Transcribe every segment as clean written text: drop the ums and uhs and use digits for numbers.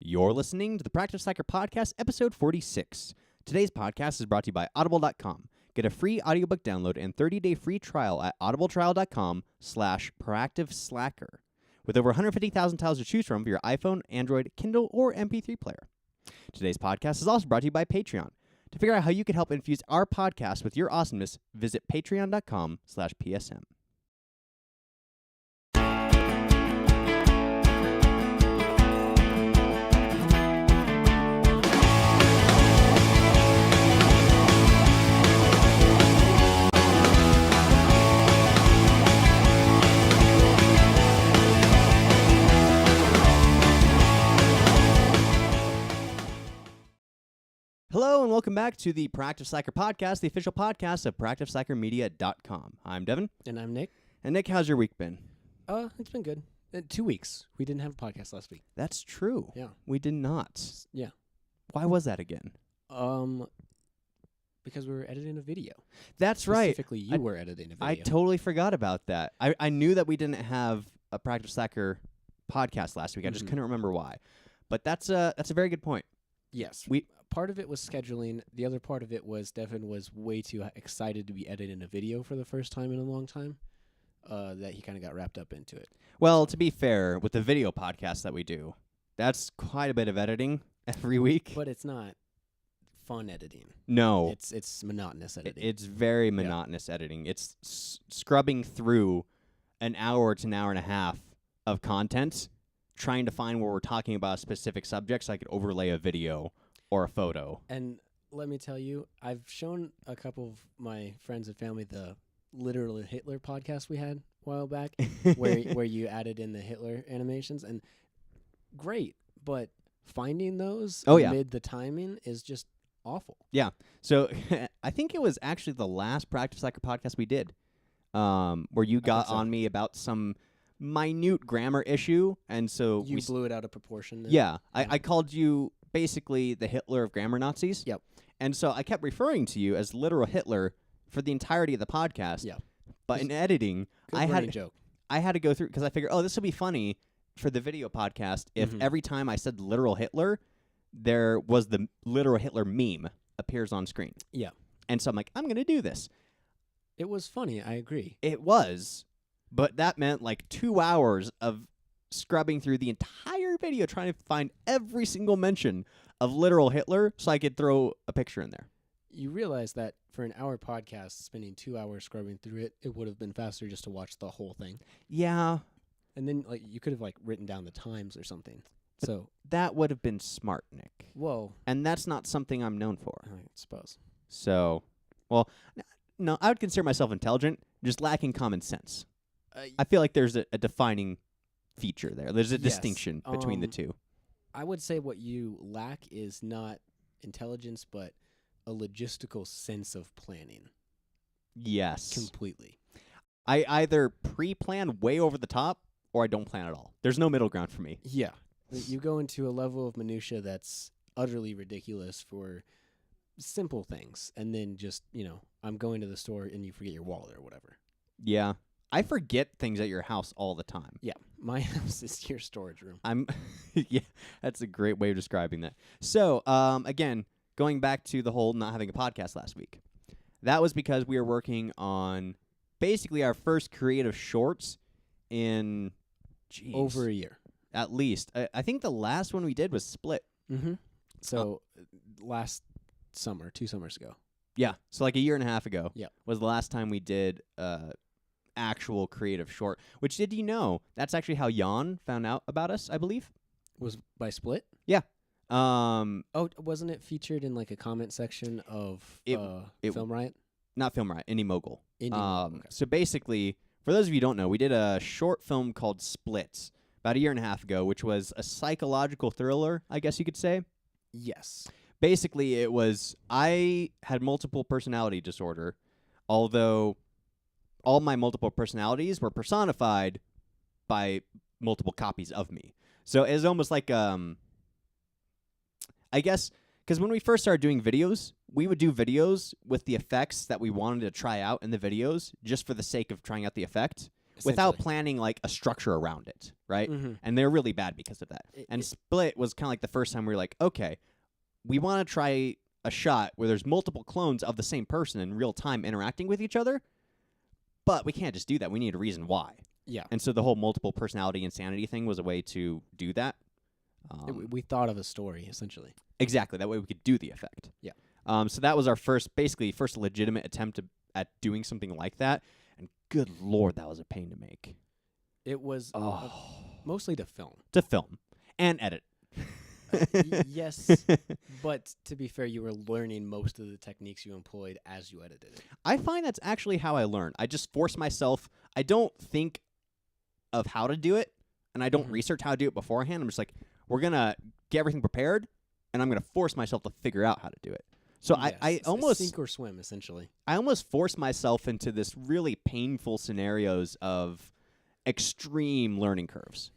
You're listening to the Practice Slacker Podcast, episode 46. Today's podcast is brought to you by Audible.com. Get a free audiobook download and 30-day free trial at audibletrial.com/proactiveslacker. With over 150,000 titles to choose from for your iPhone, Android, Kindle, or MP3 player. Today's podcast is also brought to you by Patreon. To figure out how you can help infuse our podcast with your awesomeness, visit patreon.com/PSM. Hello and welcome back to the Practice Slacker Podcast, the official podcast of PracticeSlackerMedia.com. I'm Devin. And I'm Nick. And Nick, how's your week been? It's been good. 2 weeks. We didn't have a podcast last week. That's true. Yeah. We did not. Yeah. Why was that again? Because we were editing a video. That's right. Specifically, you were editing a video. I totally forgot about that. I knew that we didn't have a Practice Slacker podcast last week. I just couldn't remember why. But that's a very good point. Yes. Part of it was scheduling. The other part of it was Devin was way too excited to be editing a video for the first time in a long time that he kind of got wrapped up into it. Well, to be fair, with the video podcast that we do, that's quite a bit of editing every week. But it's not fun editing. No. It's monotonous editing. It's very monotonous editing. It's scrubbing through an hour to an hour and a half of content, trying to find where we're talking about a specific subject so I could overlay a video or a photo. And let me tell you, I've shown a couple of my friends and family the Literal Hitler podcast we had a while back, where you added in the Hitler animations, and great, but finding those amid the timing is just awful. Yeah. So I think it was actually the last Practice Slacker podcast we did, where you got on me about some minute grammar issue, and so you blew it out of proportion. Yeah. I called you basically the Hitler of grammar Nazis. Yep. And so I kept referring to you as literal Hitler for the entirety of the podcast. Yeah. But in editing, I had to go through, because I figured, this will be funny for the video podcast if every time I said literal Hitler, there was the literal Hitler meme appears on screen. Yeah. And so I'm like, I'm going to do this. It was funny. I agree. It was. But that meant like 2 hours of scrubbing through the entire video trying to find every single mention of literal Hitler so I could throw a picture in there. You realize that for an hour podcast, spending 2 hours scrubbing through it, it would have been faster just to watch the whole thing. Yeah. And then you could have written down the times or something. But so that would have been smart, Nick. Whoa. And that's not something I'm known for. I suppose. So, well, no, I would consider myself intelligent, just lacking common sense. I feel like there's a defining feature there. There's a distinction between the two. I would say what you lack is not intelligence, but a logistical sense of planning. Yes. Completely. I either pre-plan way over the top or I don't plan at all. There's no middle ground for me. Yeah. You go into a level of minutia that's utterly ridiculous for simple things. And then just, I'm going to the store and you forget your wallet or whatever. Yeah. I forget things at your house all the time. Yeah, my house is your storage room. Yeah, that's a great way of describing that. So, again, going back to the whole not having a podcast last week, that was because we were working on basically our first creative shorts in over a year, at least. I think the last one we did was Split. Mm-hmm. So last summer, 2 summers ago. Yeah, so like a year and a half ago. Yep. Was the last time we did actual creative short, which did you know that's actually how Jan found out about us, I believe. Was by Split? Yeah. Wasn't it featured in a comment section of Film Riot? Not Film Riot, Indie Mogul. Okay. So basically, for those of you who don't know, we did a short film called Splits about a year and a half ago, which was a psychological thriller, I guess you could say. Yes. Basically, it was I had multiple personality disorder, although all my multiple personalities were personified by multiple copies of me. So it's almost like, I guess, because when we first started doing videos, we would do videos with the effects that we wanted to try out in the videos just for the sake of trying out the effect. without Essentially. planning like a structure around it, right? Mm-hmm. And they're really bad because of that. And Split was kind of like the first time we were like, okay, we want to try a shot where there's multiple clones of the same person in real time interacting with each other, but we can't just do that. We need a reason why. Yeah. And so the whole multiple personality insanity thing was a way to do that. We thought of a story, essentially. Exactly. That way we could do the effect. Yeah. So that was our first legitimate attempt at doing something like that. And good Lord, that was a pain to make. It was mostly to film. To film and edit. Yes, but to be fair, you were learning most of the techniques you employed as you edited it. I find that's actually how I learn. I just force myself. I don't think of how to do it, and I don't research how to do it beforehand. I'm just like, we're going to get everything prepared, and I'm going to force myself to figure out how to do it. So Yes, I almost sink or swim, essentially. I almost force myself into this really painful scenarios of extreme learning curves.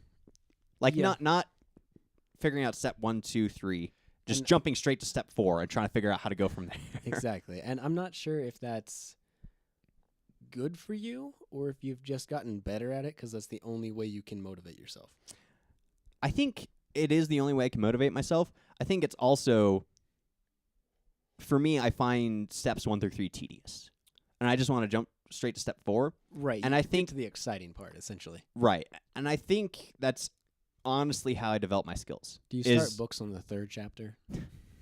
Like not figuring out step 1, 2, 3, just jumping straight to step 4 and trying to figure out how to go from there. Exactly. And I'm not sure if that's good for you or if you've just gotten better at it because that's the only way you can motivate yourself. I think it is the only way I can motivate myself. I think it's also, for me, I find steps 1 through 3 tedious. And I just want to jump straight to step 4. Right. And I think to the exciting part, essentially. Right. And I think that's honestly how I develop my skills. Do you start books on the 3rd chapter?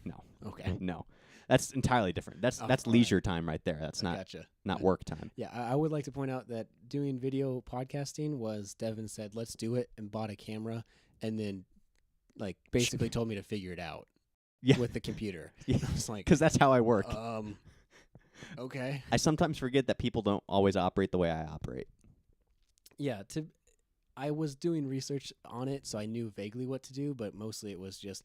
No. Okay. No. That's entirely different. That's leisure time right there. That's not work time. Yeah, I would like to point out that doing video podcasting was Devynn said, let's do it, and bought a camera, and then like basically told me to figure it out with the computer. Yeah. I was like, because that's how I work. Okay. I sometimes forget that people don't always operate the way I operate. Yeah, I was doing research on it, so I knew vaguely what to do, but mostly it was just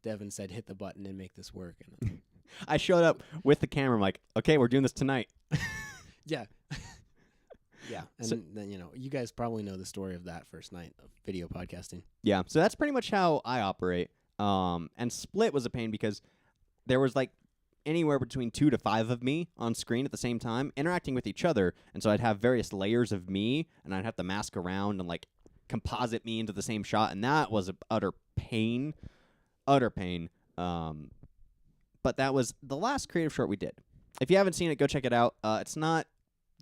Devynn said, hit the button and make this work. And I showed up with the camera. I'm like, okay, we're doing this tonight. Yeah. Yeah. And then, you guys probably know the story of that first night of video podcasting. Yeah. So that's pretty much how I operate. And Split was a pain because there was like anywhere between 2 to 5 of me on screen at the same time interacting with each other. And so I'd have various layers of me and I'd have to mask around and like composite me into the same shot. And that was an utter pain. But that was the last creative short we did. If you haven't seen it, go check it out. It's not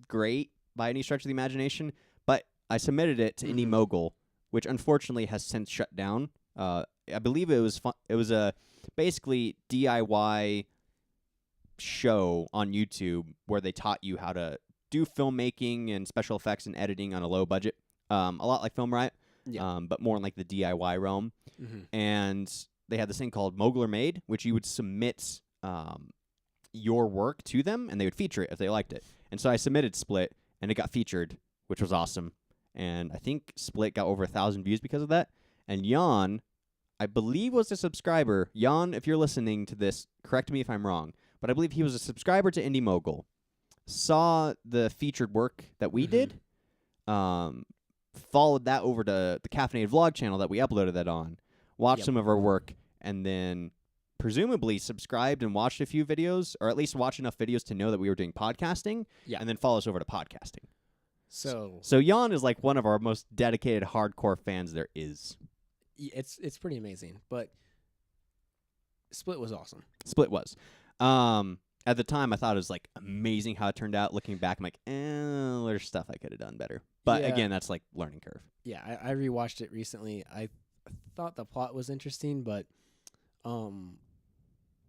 great by any stretch of the imagination, but I submitted it to Indie Mogul, which unfortunately has since shut down. I believe it was it was a basically DIY show on YouTube where they taught you how to do filmmaking and special effects and editing on a low budget, a lot like Film Riot, but more in like the DIY realm. And they had this thing called Mogul or Made, which you would submit your work to them, and they would feature it if they liked it. And so I submitted Split, and it got featured, which was awesome. And I think Split got over 1,000 views because of that. And Jan, I believe, was a subscriber. Jan, if you're listening to this, correct me if I'm wrong, but I believe he was a subscriber to Indie Mogul, saw the featured work that we did, followed that over to the Caffeinated Vlog channel that we uploaded that on, watched some of our work, and then presumably subscribed and watched a few videos, or at least watched enough videos to know that we were doing podcasting, and then follow us over to podcasting. So Jan is like one of our most dedicated hardcore fans there is. It's pretty amazing, but Split was awesome. Split was. At the time, I thought it was like amazing how it turned out. Looking back, I'm like, there's stuff I could have done better. But again, that's like learning curve. Yeah, I rewatched it recently. I thought the plot was interesting, but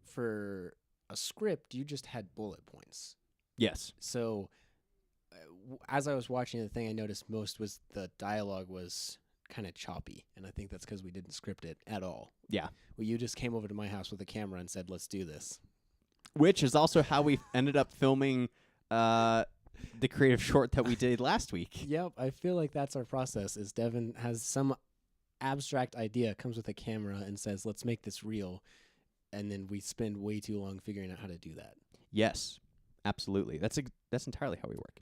for a script, you just had bullet points. Yes. So as I was watching the thing, I noticed most was the dialogue was kind of choppy, and I think that's because we didn't script it at all. Yeah. Well, you just came over to my house with a camera and said, let's do this. Which is also how we ended up filming the creative short that we did last week. Yep, I feel like that's our process, is Devynn has some abstract idea, comes with a camera and says, let's make this real, and then we spend way too long figuring out how to do that. Yes, absolutely. That's entirely how we work.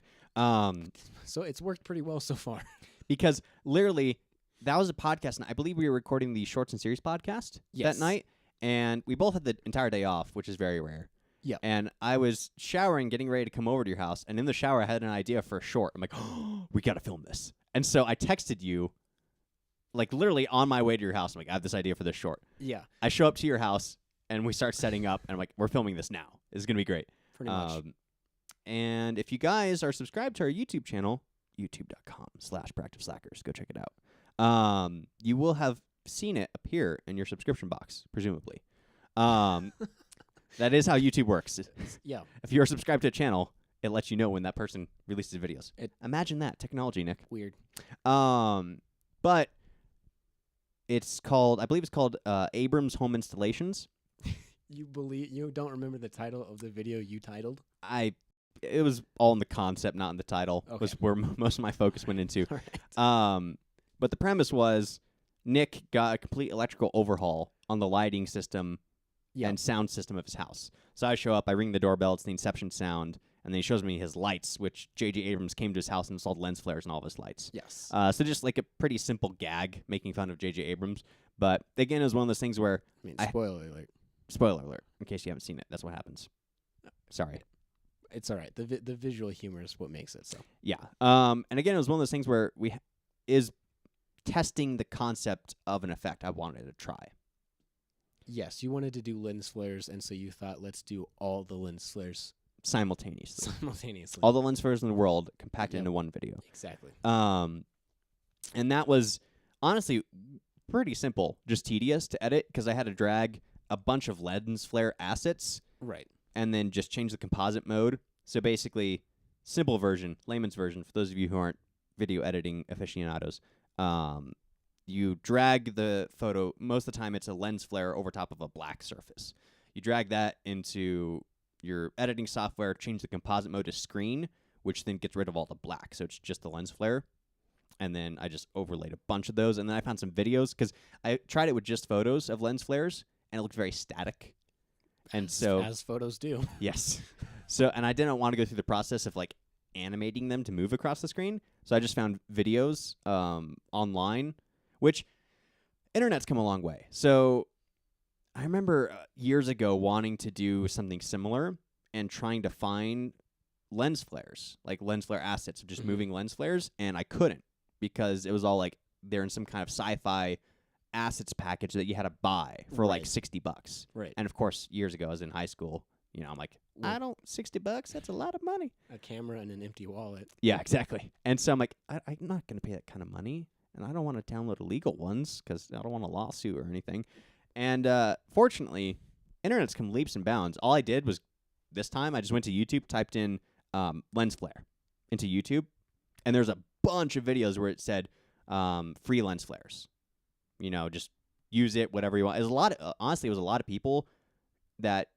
So it's worked pretty well so far. Because literally, that was a podcast, and I believe we were recording the Shorts and Series podcast that night, and we both had the entire day off, which is very rare. Yeah. And I was showering, getting ready to come over to your house, and in the shower I had an idea for a short. I'm like, oh, we got to film this. And so I texted you, like literally on my way to your house. I'm like, I have this idea for this short. Yeah. I show up to your house, and we start setting up, and I'm like, we're filming this now. It's going to be great. Pretty much. And if you guys are subscribed to our YouTube channel, youtube.com/proactiveslackers, go check it out. You will have seen it appear in your subscription box, presumably. That is how YouTube works. Yeah. If you're subscribed to a channel, it lets you know when that person releases videos. Imagine that technology, Nick. Weird. But it's called, I believe it's called Abrams Home Installations. You don't remember the title of the video you titled? It was all in the concept, not in the title. Okay. Was where most of my focus went into. All right. But the premise was Nick got a complete electrical overhaul on the lighting system and sound system of his house. So I show up, I ring the doorbell, it's the Inception sound, and then he shows me his lights, which J.J. Abrams came to his house and installed lens flares in all of his lights. Yes. So just like a pretty simple gag making fun of J.J. Abrams. But again, it was one of those things where... I mean, spoiler alert. Spoiler alert, in case you haven't seen it. That's what happens. Sorry. It's all right. The visual humor is what makes it so. Yeah. And again, it was one of those things where is testing the concept of an effect I wanted to try. Yes, you wanted to do lens flares, and so you thought, let's do all the lens flares Simultaneously. simultaneously. All the lens flares in the world compacted into one video. Exactly. And that was honestly pretty simple, just tedious to edit because I had to drag a bunch of lens flare assets. Right. And then just change the composite mode. So basically, simple version, layman's version, for those of you who aren't video editing aficionados, you drag the photo. Most of the time, it's a lens flare over top of a black surface. You drag that into your editing software, change the composite mode to screen, which then gets rid of all the black. So it's just the lens flare. And then I just overlaid a bunch of those. And then I found some videos because I tried it with just photos of lens flares, and it looked very static. And so, as photos do. Yes. So, and I didn't want to go through the process of like animating them to move across the screen. So I just found videos online, which internet's come a long way. So I remember years ago wanting to do something similar and trying to find lens flares, like lens flare assets of just moving lens flares. And I couldn't because it was all like they're in some kind of sci-fi assets package that you had to buy for like $60. Right. And of course, years ago, I was in high school. You know, I'm like, $60. That's a lot of money. A camera and an empty wallet. Yeah, exactly. And so I'm like, I'm not going to pay that kind of money, and I don't want to download illegal ones because I don't want a lawsuit or anything. And fortunately, internet's come leaps and bounds. All I did was this time I just went to YouTube, typed in lens flare into YouTube, and there's a bunch of videos where it said free lens flares. You know, just use it, whatever you want. It was a lot of, honestly, it was a lot of people that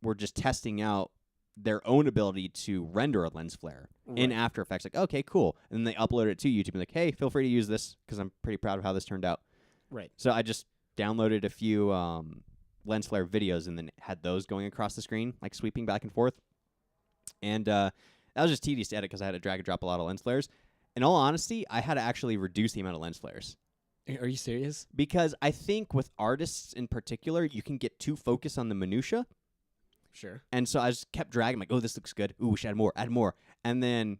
were just testing out their own ability to render a lens flare in After Effects. Like, okay, cool. And then they uploaded it to YouTube and like, hey, feel free to use this because I'm pretty proud of how this turned out. Right. So I just downloaded a few lens flare videos and then had those going across the screen, like sweeping back and forth. And that was just tedious to edit because I had to drag and drop a lot of lens flares. In all honesty, I had to actually reduce the amount of lens flares. Are you serious? Because I think with artists in particular, you can get too focused on the minutia. Sure. And so I just kept dragging, like, oh, this looks good. Ooh, we should add more. And then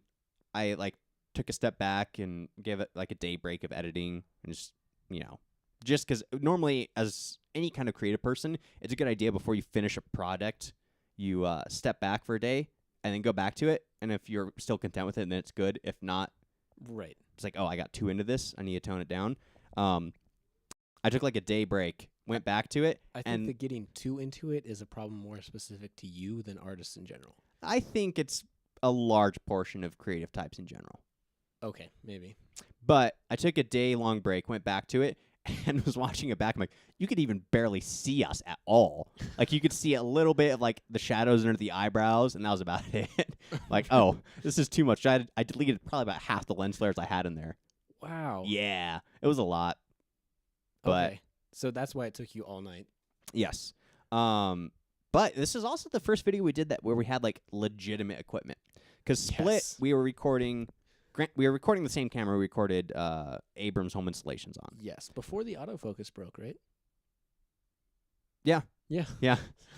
I, like, took a step back and gave it, like, a day break of editing. And just, you know, just because normally as any kind of creative person, it's a good idea before you finish a product, you step back for a day and then go back to it. And if you're still content with it, then it's good. If not, right. It's like, oh, I got too into this. I need to tone it down. I took like a day break, went back to it. I think that getting too into it is a problem more specific to you than artists in general. I think it's a large portion of creative types in general. Okay, maybe. But I took a day-long break, went back to it, and was watching it back. I'm like, you could even barely see us at all. Like, you could see a little bit of, like, the shadows under the eyebrows, and that was about it. Like, oh, this is too much. I deleted probably about half the lens flares I had in there. Wow. Yeah, it was a lot. But okay. So that's why it took you all night. Yes. But this is also the first video we did where we had like legitimate equipment. Because Split, we were recording the same camera we recorded Abrams Home Installations on. Yes. Before the autofocus broke, right? Yeah. Yeah. Yeah.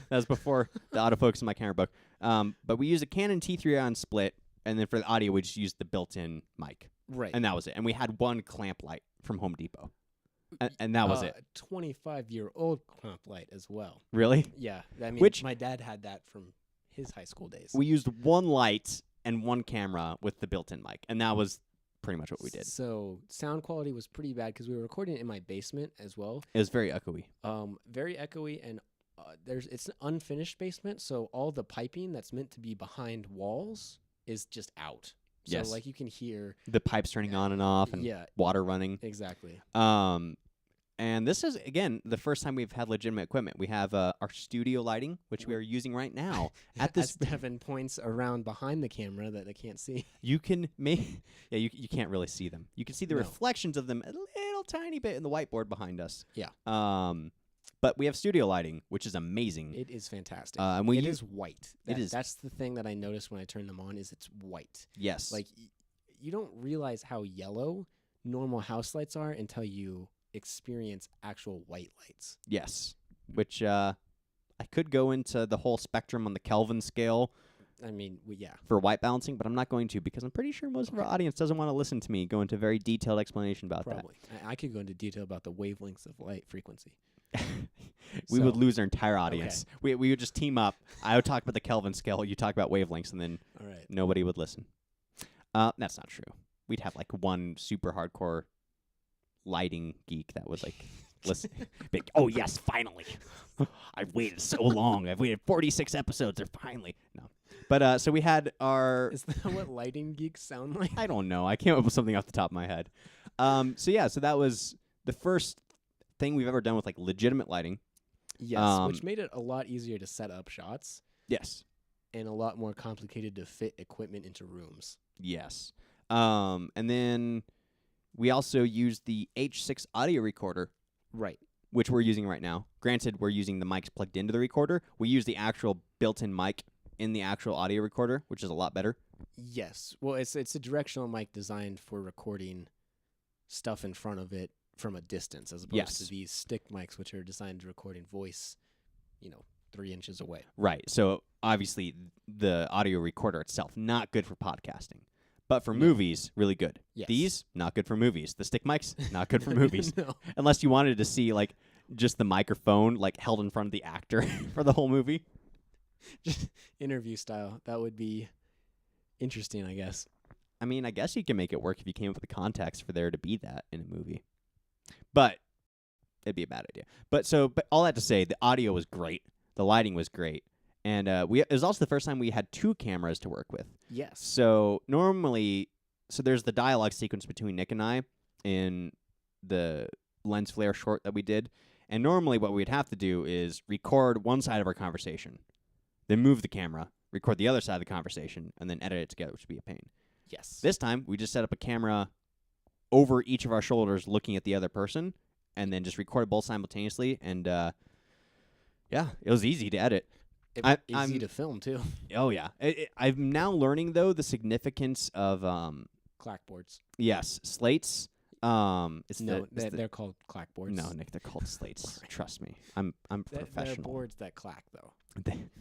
That was before the autofocus in my camera book. But we used a Canon T3 on split, and then for the audio, we just used the built-in mic. Right. And that was it. And we had one clamp light from Home Depot. And that was it. 25-year-old clamp light as well. Really? Yeah. I mean, Which- my dad had that from his high school days. We used one light and one camera with the built-in mic, and that was pretty much what we did. So sound quality was pretty bad because we were recording it in my basement as well. It was very echoey. Very echoey, and it's an unfinished basement, so all the piping that's meant to be behind walls is just out. So Yes. like you can hear The pipes turning on and off, and Yeah. water running. Exactly. And this is, again, the first time we've had legitimate equipment. We have our studio lighting, which we are using right now. At this, As Devin points around behind the camera that they can't see. you can make, yeah, you can't really see them. You can see the No. reflections of them a little tiny bit in the whiteboard behind us. Yeah. But we have studio lighting, which is amazing. It is fantastic. And we It use, is white. It is. That's the thing that I noticed when I turn them on is it's white. yes, Like you don't realize how yellow normal house lights are until you experience actual white lights. yes, which I could go into the whole spectrum on the Kelvin scale I mean, yeah. for white balancing, but I'm not going to because I'm pretty sure most of our audience doesn't want to listen to me go into very detailed explanation about Probably. I could go into detail about the wavelengths of light frequency. that. We would So- lose our entire audience. We would just team up. I would talk about the Kelvin scale, you talk about wavelengths, and then All right. nobody would listen. That's not true. We'd have like one super hardcore lighting geek that would like listen. Big, oh yes, finally! I've waited so long. I've waited 46 episodes. They're finally no. But so we had our. Is that what lighting geeks sound like? I don't know. I came up with something off the top of my head. So that was the first thing we've ever done with like legitimate lighting. Yes, which made it a lot easier to set up shots Yes. and a lot more complicated to fit equipment into rooms. Yes. And then we also used the H6 audio recorder, Right. which we're using right now. Granted, we're using the mics plugged into the recorder. We use the actual built-in mic in the actual audio recorder, which is a lot better. Yes. Well, it's a directional mic designed for recording stuff in front of it from a distance, as opposed Yes. to these stick mics, which are designed to recording voice, 3 inches away. Right. So obviously the audio recorder itself, not good for podcasting. But for No. movies, really good. Yes. These, not good for movies. The stick mics, not good for movies. No. Unless you wanted to see like just the microphone like held in front of the actor for the whole movie. Just interview style. That would be interesting, I guess. I mean, I guess you can make it work if you came up with the context for there to be that in a movie. But it'd be a bad idea. But all that to say, the audio was great. The lighting was great. And it was also the first time we had 2 cameras to work with. Yes. So normally, there's the dialogue sequence between Nick and I in the lens flare short that we did. And normally what we'd have to do is record one side of our conversation, then move the camera, record the other side of the conversation, and then edit it together, which would be a pain. Yes. This time, we just set up a camera over each of our shoulders looking at the other person, and then just recorded both simultaneously. And, yeah, it was easy to edit. Easy to film, too. Oh, yeah. I'm now learning, though, the significance of, Clackboards. yes, slates. It's No, the, they're called clackboards. no, Nick, they're called slates. Trust me. I'm They're professional. boards that clack, though.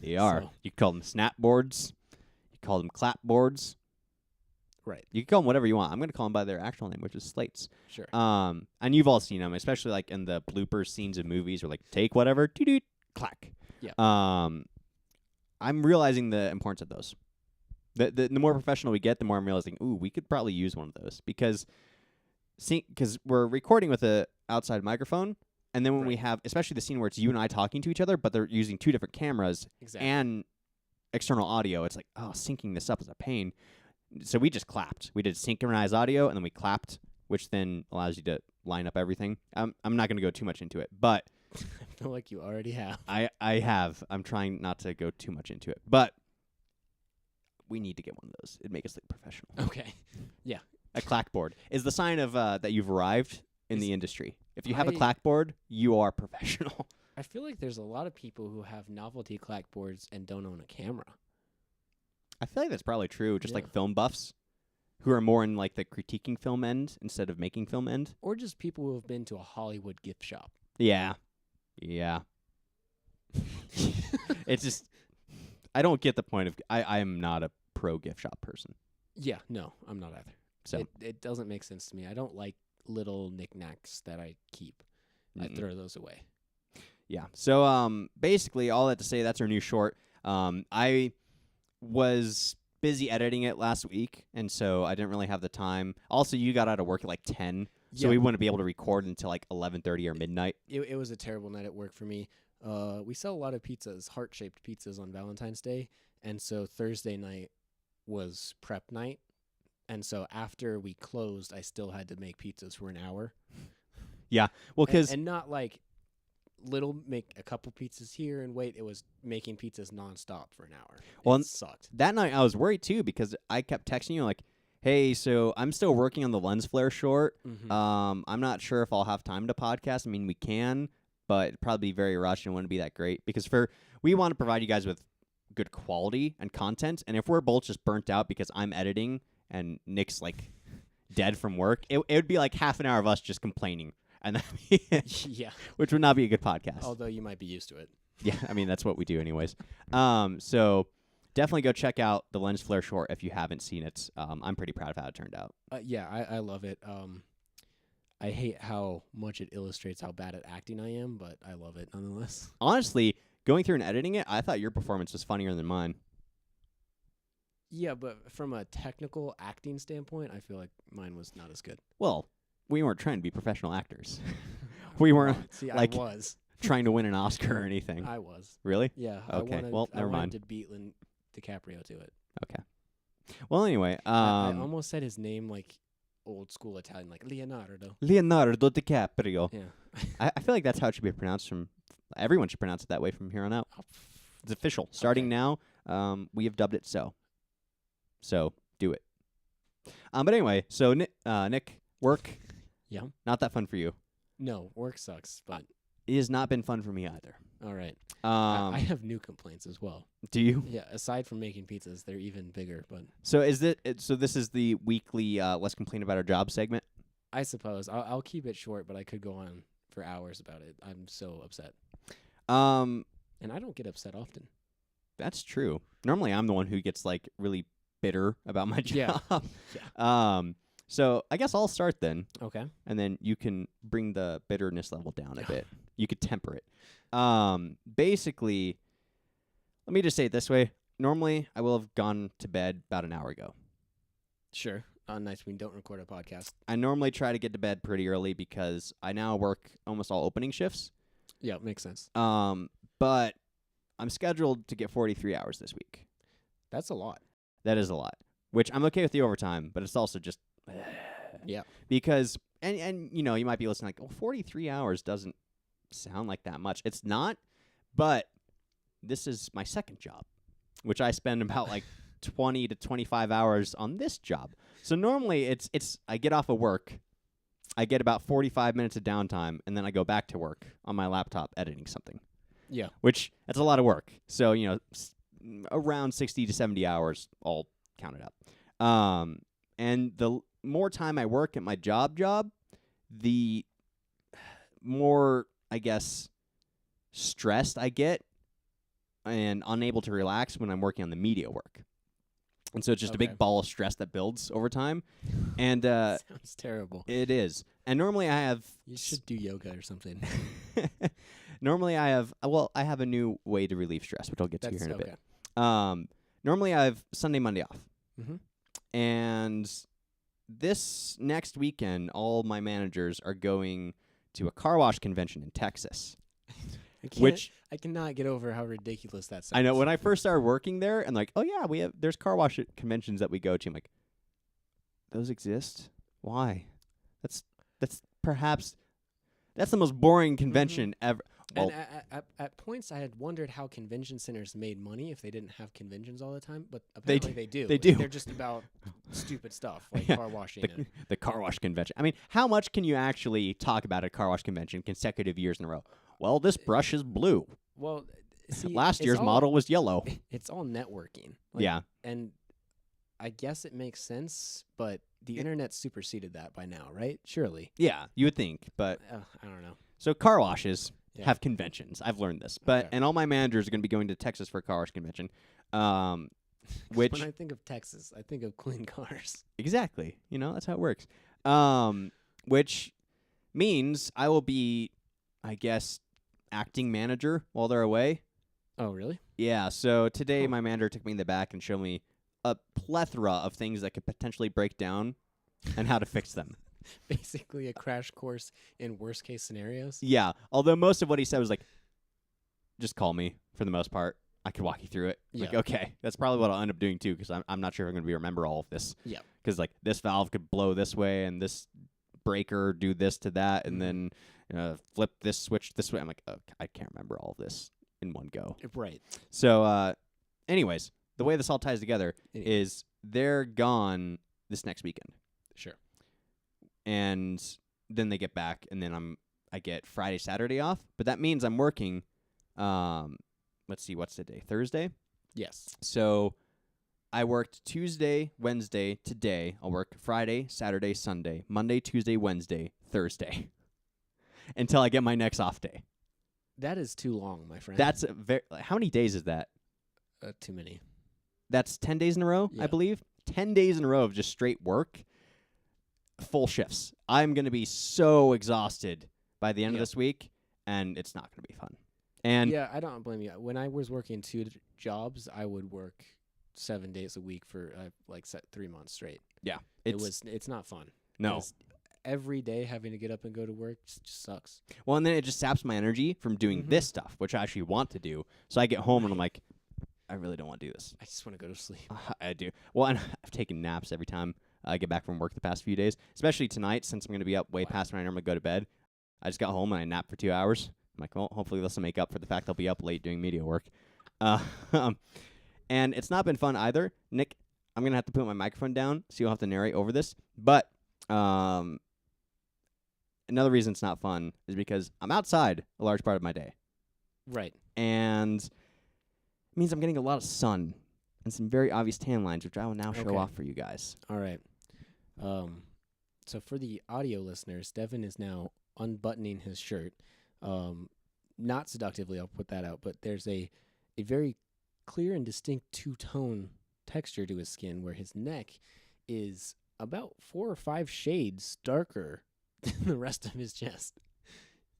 They are. So- You call them snap boards. You call them clap boards. Right. You can call them whatever you want. I'm going to call them by their actual name, which is slates. Sure. And you've all seen them, especially like in the blooper scenes of movies, or like take whatever, doo-doo, clack. Yeah. I'm realizing the importance of those. The more professional we get, the more I'm realizing, ooh, we could probably use one of those because we're recording with a outside microphone, and then when we Right. have, especially the scene where it's you and I talking to each other, but they're using 2 different cameras Exactly. and external audio, it's like, oh, syncing this up is a pain. So we just clapped. We did synchronized audio, and then we clapped, which then allows you to line up everything. I'm not going to go too much into it, but I feel like you already have. I have. I'm trying not to go too much into it, but we need to get one of those. It'd make us look professional. Okay. Yeah. A clackboard is the sign of that you've arrived in the industry. If you have a I- clackboard, you are professional. I feel like there's a lot of people who have novelty clackboards and don't own a camera. I feel like that's probably true. Just like Yeah. film buffs who are more in like the critiquing film end instead of making film end. Or just people who have been to a Hollywood gift shop. Yeah. Yeah. It's just I don't get the point of I am not a pro gift shop person. Yeah, no, I'm not either. So It doesn't make sense to me. I don't like little knickknacks that I keep. I throw those away. yeah. So basically all that to say that's our new short. I was busy editing it last week, and so I didn't really have the time. Also, you got out of work at like 10, so we wouldn't be able to record until like 11:30 or midnight. It was a terrible night at work for me. We sell a lot of pizzas, heart-shaped pizzas on Valentine's Day, and so Thursday night was prep night. And so after we closed, I still had to make pizzas for an hour. Yeah, well, because and not like make a couple pizzas here and wait. It was making pizzas nonstop for an hour. Well, it sucked. That night I was worried too because I kept texting you like, "Hey, so I'm still working on the lens flare short. Mm-hmm. I'm not sure if I'll have time to podcast. I mean, we can, but it'd probably be very rushed and it wouldn't be that great because we want to provide you guys with good quality and content. And if we're both just burnt out because I'm editing and Nick's like dead from work, it would be like half an hour of us just complaining." And yeah, which would not be a good podcast. Although you might be used to it. Yeah, I mean that's what we do anyways. So definitely go check out the lens flare short if you haven't seen it. I'm pretty proud of how it turned out. Yeah, I love it. I hate how much it illustrates how bad at acting I am, but I love it nonetheless. Honestly, going through and editing it, I thought your performance was funnier than mine. Yeah, but from a technical acting standpoint, I feel like mine was not as good. Well, we weren't trying to be professional actors. We weren't See, like I was trying to win an Oscar or anything. I was. Really? Yeah. Okay. Well, never mind. I wanted to beat DiCaprio to it. Okay. Well, anyway, I almost said his name like old school Italian, like Leonardo. Leonardo DiCaprio. Yeah. I feel like that's how it should be pronounced everyone should pronounce it that way from here on out. It's official. Starting now, we have dubbed it so. So, do it. But anyway, so Nick, work. Yeah. Not that fun for you. No, work sucks, but it has not been fun for me either. All right. I have new complaints as well. Do you? Yeah. Aside from making pizzas, they're even bigger. But so this is the weekly let's complain about our job segment. I suppose I'll keep it short, but I could go on for hours about it. I'm so upset. And I don't get upset often. That's true. Normally, I'm the one who gets like really bitter about my job. Yeah. So I guess I'll start then. Okay. And then you can bring the bitterness level down a bit. You could temper it. Basically, let me just say it this way. Normally, I will have gone to bed about an hour ago. Sure. On nights we don't record a podcast. I normally try to get to bed pretty early because I now work almost all opening shifts. Yeah, makes sense. But I'm scheduled to get 43 hours this week. That's a lot. That is a lot. Which I'm okay with the overtime, but it's also just yeah. Because and you know, you might be listening like, "Oh, 43 hours doesn't sound like that much." It's not, but this is my second job, which I spend about like 20 to 25 hours on this job. So normally it's I get off of work, I get about 45 minutes of downtime, and then I go back to work on my laptop editing something. Yeah. Which that's a lot of work. So, you know, around 60 to 70 hours all counted up. And the more time I work at my job, the more, I guess, stressed I get and unable to relax when I'm working on the media work. And so it's just a big ball of stress that builds over time. And sounds terrible. It is. And normally I have... You should do yoga or something. Normally I have... Well, I have a new way to relieve stress, which I'll get to here in a bit. Normally I have Sunday, Monday off. Mm-hmm. And this next weekend, all my managers are going to a car wash convention in Texas. I cannot get over how ridiculous that sounds. I know. When I first started working there, and like, oh yeah, there's car wash conventions that we go to. I'm like, those exist? Why? That's perhaps that's the most boring convention ever. Well, and at points, I had wondered how convention centers made money if they didn't have conventions all the time, but apparently they do. They do. They're just about stupid stuff, like car washing. The car wash convention. I mean, how much can you actually talk about a car wash convention consecutive years in a row? Well, this brush is blue. Well, see, last year's model was yellow. It's all networking. Yeah. And I guess it makes sense, but the internet superseded that by now, right? Surely. Yeah, you would think, but I don't know. So car washes. have conventions. I've learned this. But and all my managers are going to be going to Texas for a car wash convention. Which when I think of Texas, I think of clean cars. Exactly. That's how it works. Which means I will be, I guess, acting manager while they're away. Oh, really? Yeah. So today my manager took me in the back and showed me a plethora of things that could potentially break down and how to fix them. Basically a crash course in worst case scenarios. Yeah. Although most of what he said was like, just call me for the most part. I could walk you through it. Yeah. Like, okay, that's probably what I'll end up doing too, because I'm not sure if I'm going to remember all of this. Yeah. Because like this valve could blow this way, and this breaker do this to that, and then flip this switch this way. I'm like, oh, I can't remember all of this in one go. Right. So, anyways, the way this all ties together is they're gone this next weekend. Sure. And then they get back, and then I get Friday, Saturday off. But that means I'm working. Let's see, what's the day? Thursday? Yes. So I worked Tuesday, Wednesday, today. I'll work Friday, Saturday, Sunday, Monday, Tuesday, Wednesday, Thursday. Until I get my next off day. That is too long, my friend. That's how many days is that? Too many. That's 10 days in a row, I believe. 10 days in a row of just straight work. Full shifts. I'm going to be so exhausted by the end of this week, and it's not going to be fun. And yeah, I don't blame you. When I was working 2 jobs, I would work 7 days a week for 3 months straight. Yeah, it's not fun. No, every day having to get up and go to work just sucks. Well, and then it just saps my energy from doing this stuff, which I actually want to do. So I get home and I'm like, I really don't want to do this. I just want to go to sleep. I do. Well, and I've taken naps every time I get back from work the past few days, especially tonight since I'm going to be up way past when I normally go to bed. I just got home and I napped for 2 hours. I'm like, well, hopefully this will make up for the fact I'll be up late doing media work. And it's not been fun either. Nick, I'm going to have to put my microphone down so you'll have to narrate over this. But another reason it's not fun is because I'm outside a large part of my day. Right. And it means I'm getting a lot of sun and some very obvious tan lines, which I will now show off for you guys. All right. So for the audio listeners, Devin is now unbuttoning his shirt. Not seductively, I'll put that out, but there's a very clear and distinct two-tone texture to his skin where his neck is about 4 or 5 shades darker than the rest of his chest.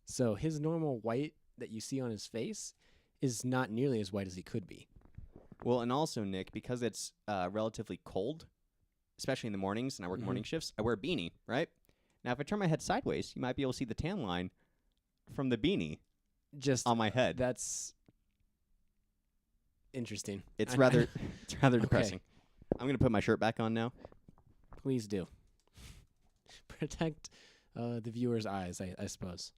So his normal white that you see on his face is not nearly as white as he could be. Well, and also, Nick, because it's relatively cold, especially in the mornings, and I work morning shifts, I wear a beanie, right? Now, if I turn my head sideways, you might be able to see the tan line from the beanie just on my head. That's interesting. It's rather depressing. I'm going to put my shirt back on now. Please do. Protect the viewer's eyes, I suppose.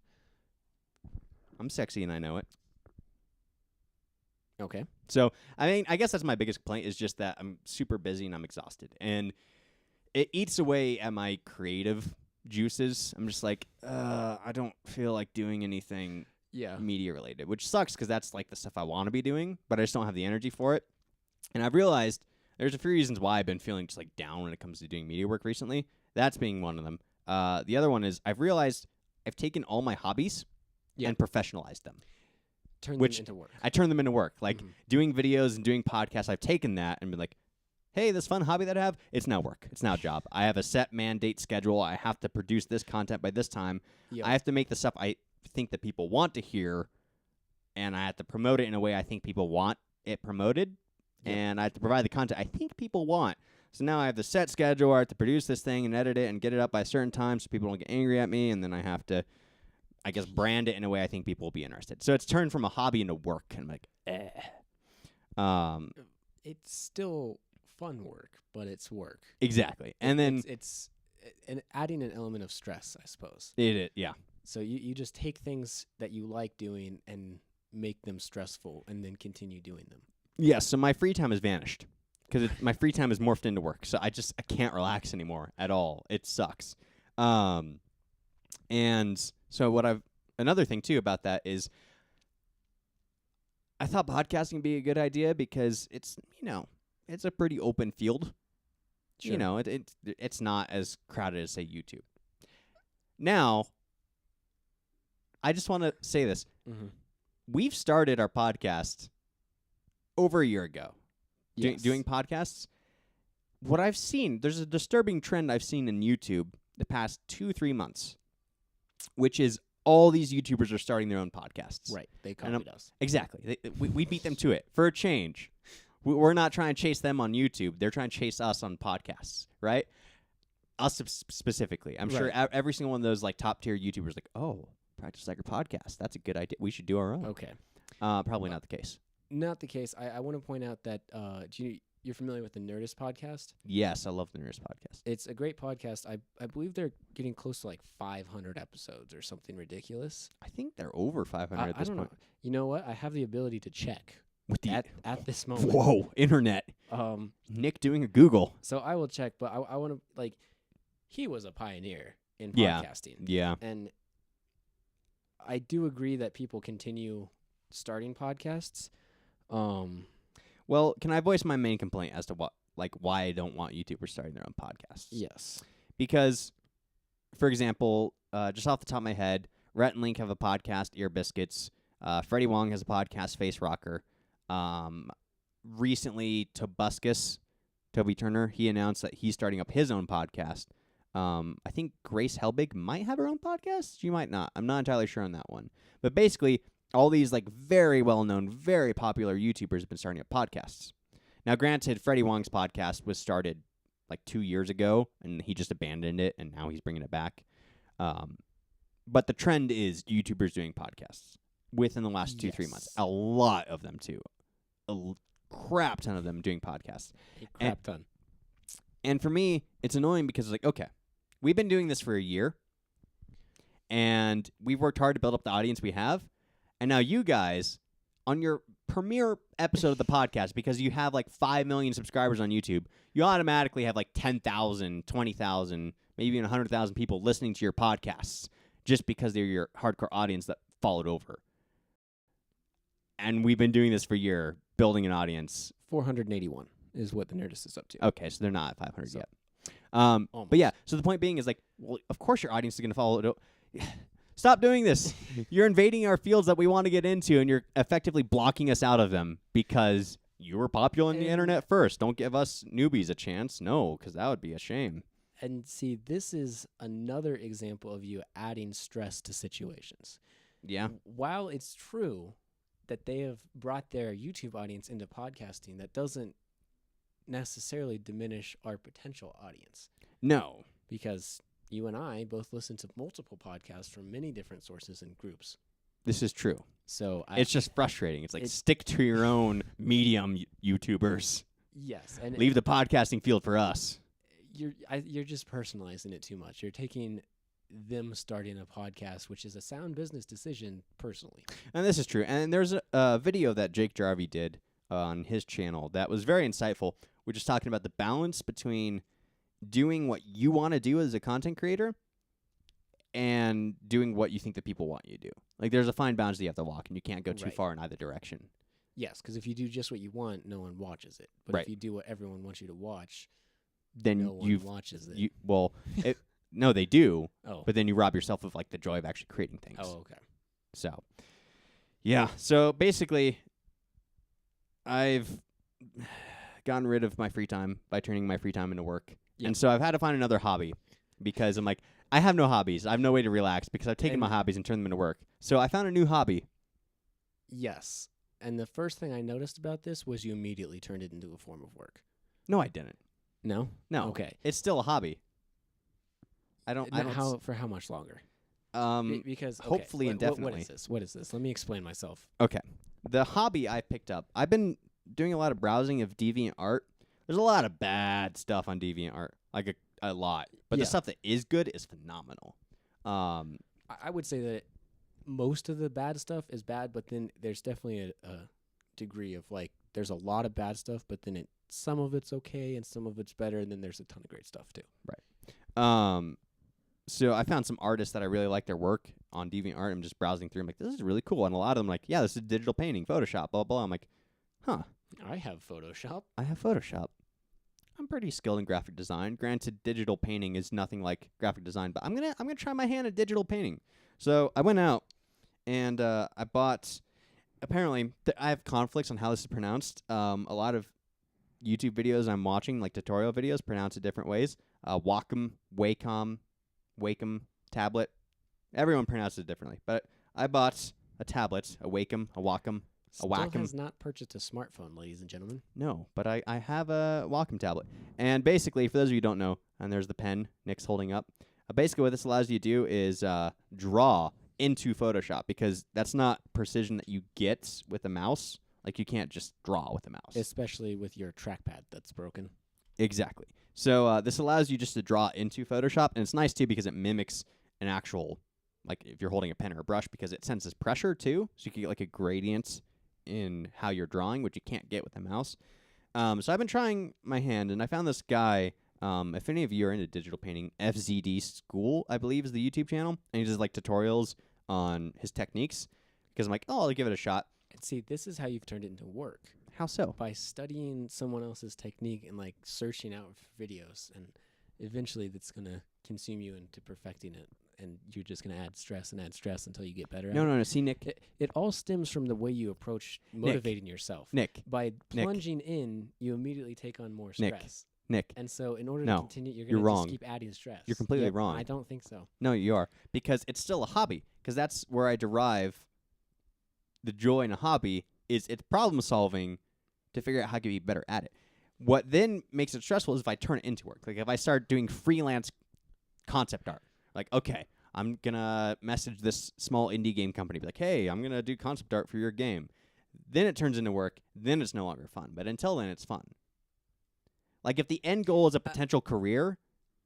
I'm sexy and I know it. Okay. So, I mean, I guess that's my biggest complaint is just that I'm super busy and I'm exhausted. And it eats away at my creative juices. I'm just like, I don't feel like doing anything media related, which sucks because that's like the stuff I want to be doing, but I just don't have the energy for it. And I've realized there's a few reasons why I've been feeling just like down when it comes to doing media work recently. That's being one of them. The other one is I've realized I've taken all my hobbies and professionalized them. Turn them into work. I turn them into work. Like doing videos and doing podcasts, I've taken that and been like, hey, this fun hobby that I have, it's now work. It's now a job. I have a set mandate schedule. I have to produce this content by this time. I have to make the stuff I think that people want to hear, and I have to promote it in a way I think people want it promoted, and I have to provide the content I think people want. So now I have the set schedule. I have to produce this thing and edit it and get it up by a certain time so people don't get angry at me, and then I have to, I guess, brand it in a way I think people will be interested. So it's turned from a hobby into work, and I'm like, It's still fun work, but it's work. Exactly. And then it's adding an element of stress, I suppose. Yeah. So you just take things that you like doing and make them stressful and then continue doing them. Yeah, so my free time has vanished because my free time is morphed into work. So I can't relax anymore at all. It sucks. And so another thing too about that is I thought podcasting would be a good idea because it's a pretty open field. Sure. It's not as crowded as, say, YouTube. Now, I just want to say this. Mm-hmm. We've started our podcast over a year ago, Yes. doing podcasts. What I've seen, there's a disturbing trend I've seen in YouTube the past 2-3 months, which is all these YouTubers are starting their own podcasts. Right. They copied us. Exactly. We beat them to it for a change. We're not trying to chase them on YouTube. They're trying to chase us on podcasts, right? Us specifically. I'm sure every single one of those like top tier YouTubers like, oh, Practice Like a podcast. That's a good idea. We should do our own. Okay. Probably not the case. Not the case. I want to point out that you're familiar with the Nerdist podcast? Yes, I love the Nerdist podcast. It's a great podcast. I believe they're getting close to like 500 episodes or something ridiculous. I think they're over 500 at this point. Know. You know what? I have the ability to check With the at this moment. Whoa, internet. Nick doing a Google. So I will check, but I want to like. He was a pioneer in Yeah. podcasting. Yeah. And I do agree that people continue starting podcasts. Well, can I voice my main complaint as to why I don't want YouTubers starting their own podcasts? Yes. Because, for example, just off the top of my head, Rhett and Link have a podcast, Ear Biscuits. Freddie Wong has a podcast, Face Rocker. Recently, Toby Turner, he announced that he's starting up his own podcast. I think Grace Helbig might have her own podcast. She might not. I'm not entirely sure on that one. But basically, all these like very well-known, very popular YouTubers have been starting up podcasts. Now, granted, Freddie Wong's podcast was started like 2 years ago, and he just abandoned it, and now he's bringing it back. But the trend is YouTubers doing podcasts within the last 2-3 months. A lot of them, too. A crap ton of them doing podcasts. A crap ton. And for me, it's annoying because it's like, okay, we've been doing this for a year, and we've worked hard to build up the audience we have. And now you guys, on your premiere episode of the podcast, because you have like 5 million subscribers on YouTube, you automatically have like 10,000, 20,000, maybe even 100,000 people listening to your podcasts just because they're your hardcore audience that followed over. And we've been doing this for a year, building an audience. 481 is what the Nerdist is up to. Okay, so they're not at 500 yet. But yeah, so the point being is like, well, of course your audience is going to follow it. Stop doing this. You're invading our fields that we want to get into, and you're effectively blocking us out of them because you were popular on the internet first. Don't give us newbies a chance. No, because that would be a shame. And see, this is another example of you adding stress to situations. Yeah. While it's true that they have brought their YouTube audience into podcasting, that doesn't necessarily diminish our potential audience. No. Because you and I both listen to multiple podcasts from many different sources and groups. This is true. So it's just frustrating. It's like stick to your own medium, YouTubers. Yes, and leave the podcasting field for us. You're just personalizing it too much. You're taking them starting a podcast, which is a sound business decision, personally. And this is true. And there's a video that Jake Jarvie did on his channel that was very insightful. We're just talking about the balance between doing what you want to do as a content creator and doing what you think that people want you to do. Like, there's a fine balance that you have to walk, and you can't go too far in either direction. Yes, because if you do just what you want, no one watches it. But if you do what everyone wants you to watch, then no one watches it. No, they do. Oh. But then you rob yourself of like the joy of actually creating things. Oh, okay. So, yeah. So basically, I've gotten rid of my free time by turning my free time into work. Yep. And so I've had to find another hobby because I'm like, I have no hobbies. I have no way to relax because I've taken my hobbies and turned them into work. So I found a new hobby. Yes. And the first thing I noticed about this was you immediately turned it into a form of work. No, I didn't. No? No. Okay. It's still a hobby. For how much longer? Because hopefully indefinitely. What is this? Let me explain myself. Okay. The hobby I picked up, I've been doing a lot of browsing of DeviantArt. There's a lot of bad stuff on DeviantArt, like a lot. But the stuff that is good is phenomenal. I would say that most of the bad stuff is bad, but then there's definitely a degree of like there's a lot of bad stuff, but then some of it's okay and some of it's better, and then there's a ton of great stuff too. Right. So I found some artists that I really like their work on DeviantArt. I'm just browsing through. I'm like, this is really cool. And a lot of them like, yeah, this is digital painting, Photoshop, blah, blah. I'm like, huh. I have Photoshop. I'm pretty skilled in graphic design. Granted, digital painting is nothing like graphic design, but I'm gonna try my hand at digital painting. So I went out and I bought. Apparently, I have conflicts on how this is pronounced. A lot of YouTube videos I'm watching, like tutorial videos, pronounce it different ways. Wacom, Wacom tablet. Everyone pronounces it differently. But I bought a tablet, a Wacom, a Wacom, a Still Wacom. has not purchased a smartphone, ladies and gentlemen. No, but I have a Wacom tablet. And basically, for those of you who don't know, and there's the pen Nick's holding up, basically what this allows you to do is draw into Photoshop, because that's not precision that you get with a mouse. Like, you can't just draw with a mouse. Especially with your trackpad that's broken. Exactly. So this allows you just to draw into Photoshop, and it's nice, too, because it mimics an actual, like, if you're holding a pen or a brush, because it senses pressure, too, so you can get, like, a gradient in how you're drawing, which you can't get with a mouse. So I've been trying my hand, and I found this guy, if any of you are into digital painting, FZD School, I believe, is the YouTube channel, and he does, like, tutorials on his techniques, because I'm like, oh, I'll give it a shot. And see, this is how you've turned it into work. How so? By studying someone else's technique and, like, searching out videos, and eventually that's going to consume you into perfecting it, and you're just going to add stress until you get better at it. No. See, Nick. It all stems from the way you approach motivating yourself. Nick. By plunging in, you immediately take on more stress. Nick. And so in order No, to continue, you're you're going to wrong. just keep adding stress. You're completely Yep, wrong. I don't think so. No, you are. Because it's still a hobby. Because that's where I derive the joy in a hobby, is it's problem solving to figure out how to be better at it. What then makes it stressful is if I turn it into work. Like, if I start doing freelance concept art. Like, okay, I'm going to message this small indie game company. Be like, hey, I'm going to do concept art for your game. Then it turns into work. Then it's no longer fun. But until then, it's fun. Like, if the end goal is a potential career,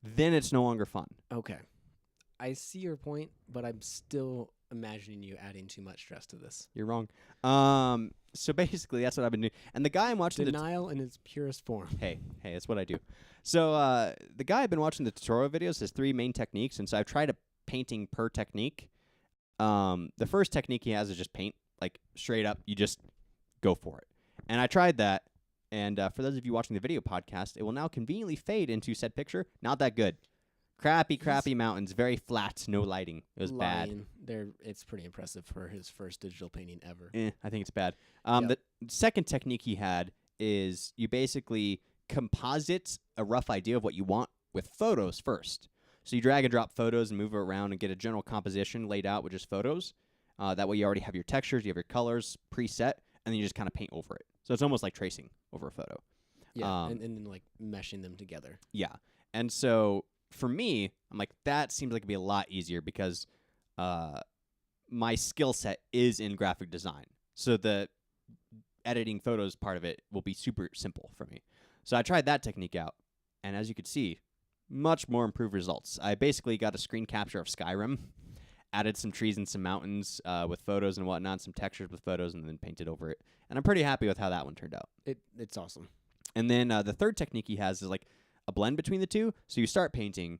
then it's no longer fun. Okay. I see your point, but I'm still imagining you adding too much stress to this. You're wrong. So basically, that's what I've been doing. And the guy I'm watching Denial in its purest form. Hey, that's what I do. So the guy I've been watching the tutorial videos has 3 main techniques, and so I've tried a painting per technique. The first technique he has is just paint, like, straight up. You just go for it. And I tried that, and for those of you watching the video podcast, it will now conveniently fade into said picture. Not that good. Crappy mountains, very flat, no lighting. It was bad. It's pretty impressive for his first digital painting ever. I think it's bad. Yep. The second technique he had is you basically composite a rough idea of what you want with photos first. So you drag and drop photos and move it around and get a general composition laid out with just photos. That way you already have your textures, you have your colors preset, and then you just kind of paint over it. So it's almost like tracing over a photo. Yeah, and then, like, meshing them together. Yeah. And so for me, I'm like, that seems like it'd be a lot easier because my skill set is in graphic design. So the editing photos part of it will be super simple for me. So I tried that technique out, and as you could see, much more improved results. I basically got a screen capture of Skyrim, added some trees and some mountains with photos and whatnot, some textures with photos, and then painted over it. And I'm pretty happy with how that one turned out. It's awesome. And then the third technique he has is like a blend between the two. So you start painting,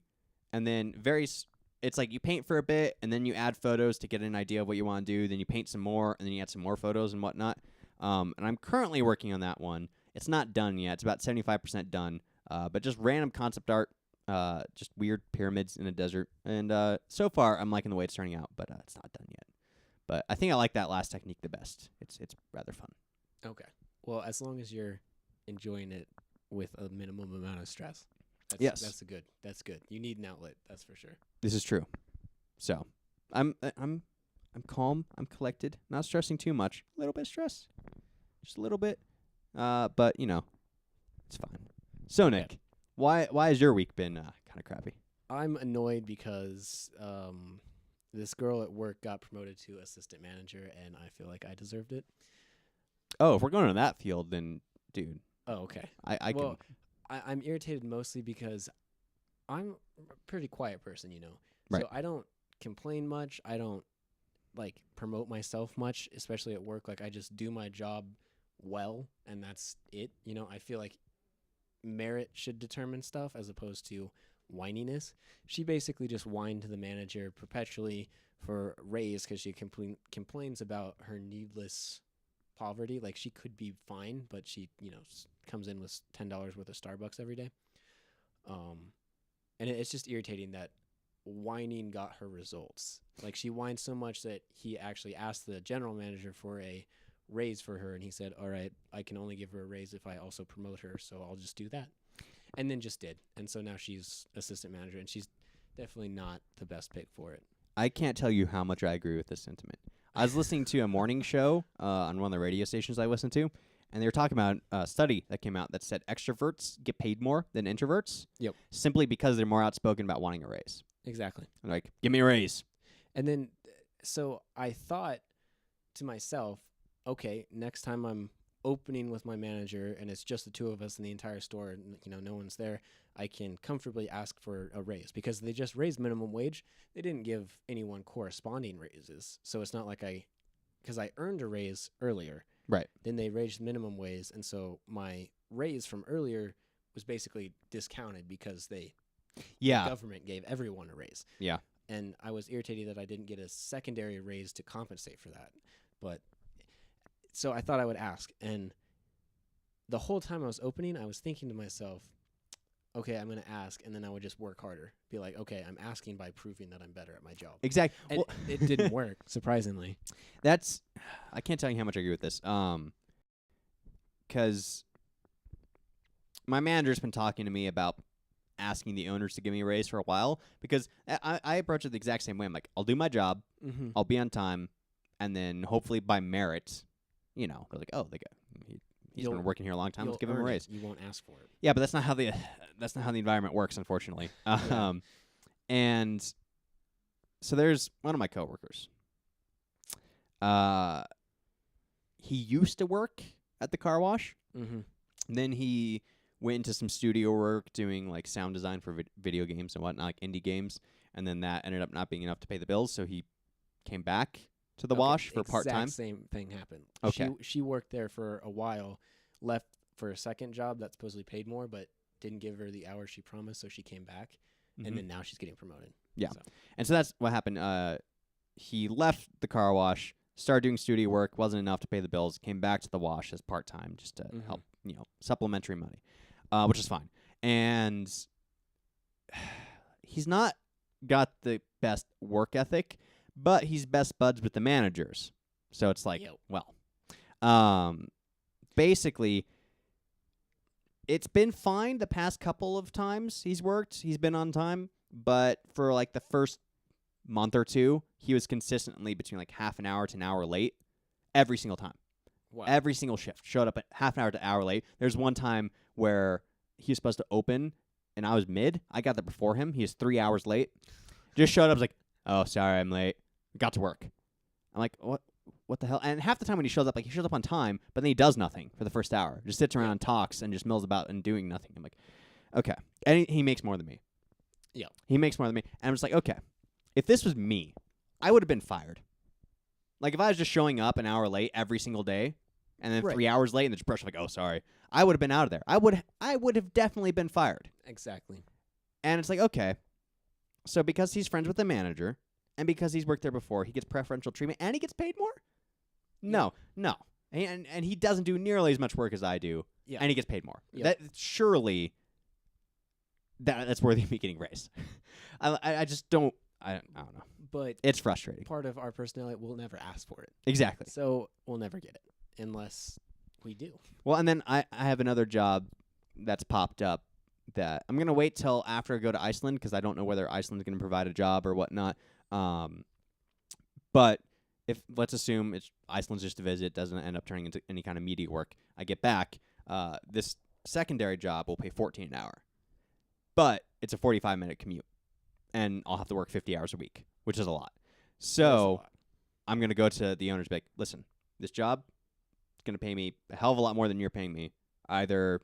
and then it's like you paint for a bit, and then you add photos to get an idea of what you want to do. Then you paint some more, and then you add some more photos and whatnot. And I'm currently working on that one. It's not done yet. It's about 75% done. But just random concept art, just weird pyramids in a desert. And so far, I'm liking the way it's turning out, but it's not done yet. But I think I like that last technique the best. It's rather fun. Okay. Well, as long as you're enjoying it with a minimum amount of stress. Yes. That's good. You need an outlet, that's for sure. This is true. So I'm calm. I'm collected. Not stressing too much. A little bit of stress, just a little bit. But it's fine. So Nick, why has your week been kind of crappy? I'm annoyed because this girl at work got promoted to assistant manager, and I feel like I deserved it. Oh, if we're going to that field, then dude. Oh, okay. I'm irritated mostly because I'm a pretty quiet person, Right. So I don't complain much. I don't promote myself much, especially at work. Like, I just do my job well, and that's it. I feel like merit should determine stuff as opposed to whininess. She basically just whined to the manager perpetually for a raise because she complains about her needless poverty. Like, she could be fine, but she, comes in with $10 worth of Starbucks every day. And it's just irritating that whining got her results. Like, she whined so much that he actually asked the general manager for a raise for her, and he said, all right, I can only give her a raise if I also promote her, so I'll just do that. And then just did. And so now she's assistant manager, and she's definitely not the best pick for it. I can't tell you how much I agree with this sentiment. I was listening to a morning show on one of the radio stations I listen to, and they were talking about a study that came out that said extroverts get paid more than introverts. Yep. Simply because they're more outspoken about wanting a raise. Exactly. They're like, give me a raise. And then, so I thought to myself, okay, next time I'm opening with my manager and it's just the two of us in the entire store and, no one's there, I can comfortably ask for a raise because they just raised minimum wage. They didn't give anyone corresponding raises. So it's not like because I earned a raise earlier. Right. Then they raised minimum wage. And so my raise from earlier was basically discounted because the government gave everyone a raise. Yeah. And I was irritated that I didn't get a secondary raise to compensate for that. But so I thought I would ask. And the whole time I was opening, I was thinking to myself, okay, I'm going to ask. And then I would just work harder. Be like, okay, I'm asking by proving that I'm better at my job. Exactly. And Well, it didn't work, surprisingly. I can't tell you how much I agree with this. Because my manager's been talking to me about asking the owners to give me a raise for a while because I approach it the exact same way. I'm like, I'll do my job, I'll be on time, and then hopefully by merit, they're like, oh, he's been working here a long time. Let's give him a raise. You won't ask for it. Yeah, but that's not how the environment works, unfortunately. Yeah. And so there's one of my coworkers. He used to work at the car wash. Mm-hmm. And then he went into some studio work doing like sound design for video games and whatnot, like indie games. And then that ended up not being enough to pay the bills, so he came back to the wash for part-time. Same thing happened. Okay. She worked there for a while, left for a second job that supposedly paid more, but didn't give her the hours she promised, so she came back. And then now she's getting promoted. Yeah. So. And so that's what happened. He left the car wash, started doing studio work, wasn't enough to pay the bills, came back to the wash as part-time just to help, supplementary money, which is fine. And he's not got the best work ethic, but he's best buds with the managers. So it's like, basically, it's been fine the past couple of times he's worked. He's been on time. But for like the first month or two, he was consistently between like half an hour to an hour late every single time. Wow. Every single shift showed up at half an hour to an hour late. There's one time where he was supposed to open, and I was mid. I got there before him. He was 3 hours late. Just showed up, was like, oh, sorry, I'm late. Got to work. I'm like, what the hell? And half the time when he shows up, like, he shows up on time, but then he does nothing for the first hour. Just sits around and talks and just mills about and doing nothing. I'm like, okay. And he makes more than me. Yeah. He makes more than me. And I'm just like, okay, if this was me, I would have been fired. Like, if I was just showing up an hour late every single day, and then 3 hours late, and there's pressure, like, oh, sorry, I would have been out of there. I would have definitely been fired. Exactly. And it's like, okay, so because he's friends with the manager, and because he's worked there before, he gets preferential treatment, and he gets paid more? No. And he doesn't do nearly as much work as I do, and he gets paid more. Yeah. Surely that's worthy of me getting raised. I just don't. I don't know. But it's frustrating. Part of our personality, we'll never ask for it. Exactly. So we'll never get it unless we do. Well, and then I have another job that's popped up that I'm going to wait till after I go to Iceland because I don't know whether Iceland's going to provide a job or whatnot. But if let's assume Iceland's just a visit, doesn't end up turning into any kind of media work, I get back, this secondary job will pay $14 an hour. But it's a 45-minute commute, and I'll have to work 50 hours a week, which is a lot. So I'm going to go to the owners and be like, listen, this job is going to pay me a hell of a lot more than you're paying me. Either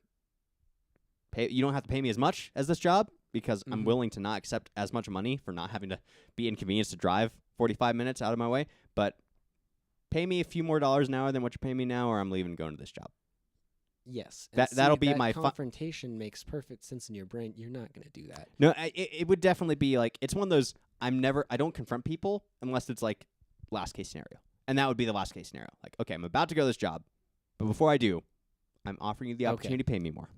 you don't have to pay me as much as this job because I'm willing to not accept as much money for not having to be inconvenienced to drive 45 minutes out of my way, but pay me a few more dollars an hour than what you're paying me now, or I'm leaving and going to this job. Yes. That'll be my confrontation makes perfect sense in your brain. You're not going to do that. No, it would definitely be like, it's one of those, I don't confront people unless it's like last case scenario. And that would be the last case scenario. Like, okay, I'm about to go to this job, but before I do, I'm offering you the opportunity to pay me more.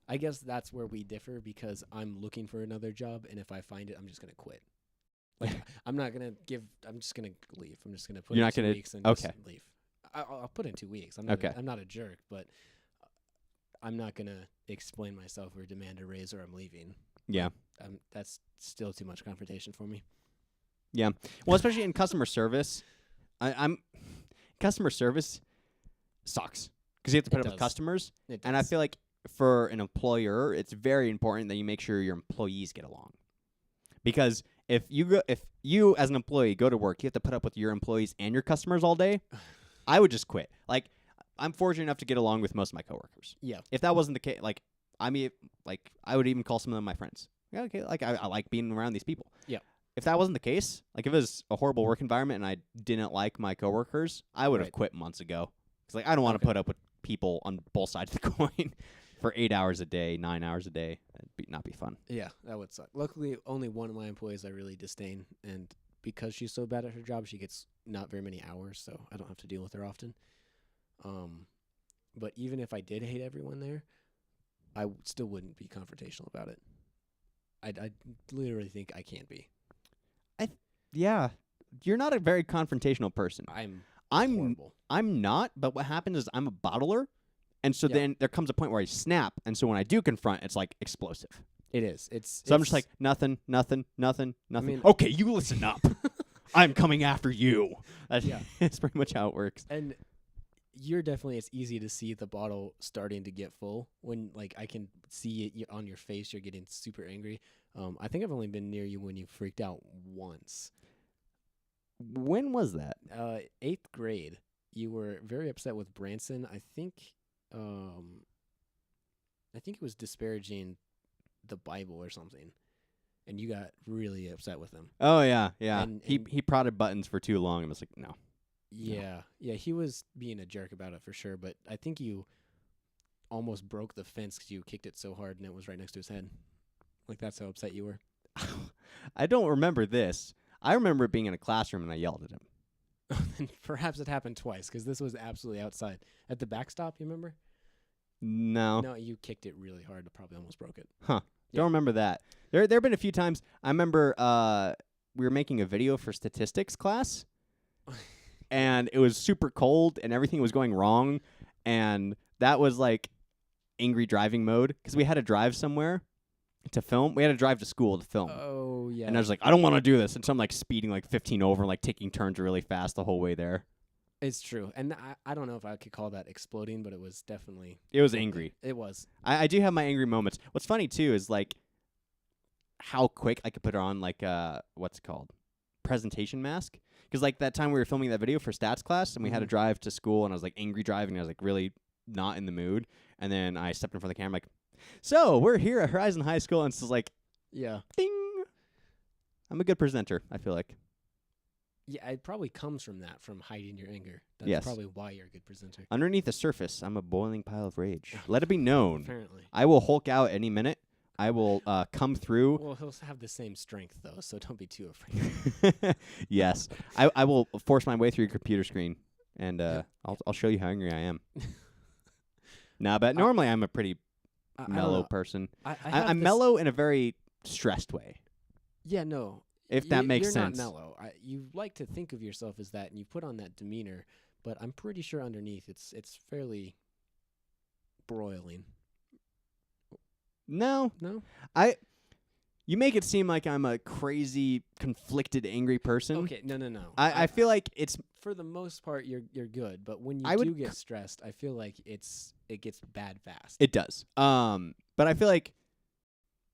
I guess that's where we differ because I'm looking for another job, and if I find it, I'm just going to quit. Like I'm not gonna give. I'm just gonna leave. I'm just gonna put You're in not 2 gonna- weeks and okay. just leave. I'll put in 2 weeks. I'm not. Okay. I'm not a jerk, but I'm not gonna explain myself or demand a raise or I'm leaving. Yeah. That's still too much confrontation for me. Yeah. Well, especially in customer service, I'm customer service sucks because you have to put It up with does. customers, It and I does. feel like for an employer, it's very important that you make sure your employees get along. Because if you as an employee go to work, you have to put up with your employees and your customers all day. I would just quit. Like, I'm fortunate enough to get along with most of my coworkers. Yeah. If that wasn't the case, I would even call some of them my friends. Yeah, okay, like I like being around these people. Yeah. If that wasn't the case, like if it was a horrible work environment and I didn't like my coworkers, I would have Right. quit months ago. Because like I don't want to Okay. put up with people on both sides of the coin for 8 hours a day, 9 hours a day. That'd not be fun. Yeah, that would suck. Luckily, only one of my employees I really disdain, and because she's so bad at her job, she gets not very many hours, so I don't have to deal with her often. But even if I did hate everyone there, I still wouldn't be confrontational about it. I literally think I can't be. Yeah, you're not a very confrontational person. I'm I'm horrible. not, but what happens is I'm a bottler, and so Yeah. then there comes a point where I snap, and so when I do confront, it's like explosive. It is. It's So I'm just like nothing. mean- Okay, you listen up. I'm coming after you. That's, Yeah. that's pretty much how it works. and you're definitely, it's easy to see the bottle starting to get full when like I can see it on your face. You're getting super angry. I think I've only been near you when you freaked out once. When was that? 8th grade, you were very upset with Branson. I think it was disparaging the Bible or something, and you got really upset with him. Oh yeah, yeah. And- he and- he prodded buttons for too long and was like, no. Yeah, he was being a jerk about it for sure. But I think you almost broke the fence because you kicked it so hard and it was right next to his head. Like that's how upset you were. I don't remember this. I remember it being in a classroom and I yelled at him. And perhaps it happened twice because this was absolutely outside at the backstop. You remember? No. No, you kicked it really hard. Probably almost broke it. Huh. Yeah. Don't remember that. There have been a few times. I remember we were making a video for statistics class, and it was super cold, and everything was going wrong, and that was like angry driving mode because we had to drive somewhere to film. We had to drive to school to film. Oh yeah. And I was like, I don't want to do this. And so I'm like speeding like 15 over and like taking turns really fast the whole way there. It's true, and I don't know if I could call that exploding, but it was definitely. It was something. angry. It was. I do have my angry moments. What's funny too is like how quick I could put on like what's it called? Presentation mask. Because like that time we were filming that video for stats class and we had to Mhm. drive to school and I was like angry driving. I was like really not in the mood. And then I stepped in front of the camera like, so we're here at Horizon High School, and it's just like Yeah. ding. I'm a good presenter, I feel like. Yeah, it probably comes from that, from hiding your anger. That's Yes. probably why you're a good presenter. Underneath the surface, I'm a boiling pile of rage. Let it be known. Apparently. I will Hulk out any minute. I will come through. Well, he'll have the same strength though, so don't be too afraid. Yes. I will force my way through your computer screen, and Yeah. I'll show you how angry I am. Nah, but normally I'm a pretty I don't mellow know. person. I'm I'm mellow in a very stressed way, Yeah, no. if that makes you're sense. Not mellow. You like to think of yourself as that, and you put on that demeanor, but I'm pretty sure underneath it's fairly broiling. No, No. you make it seem like I'm a crazy, conflicted, angry person. Okay. No. I feel like it's for the most part you're good, but when you I would do get stressed, I feel like it gets bad fast. it does. But I feel like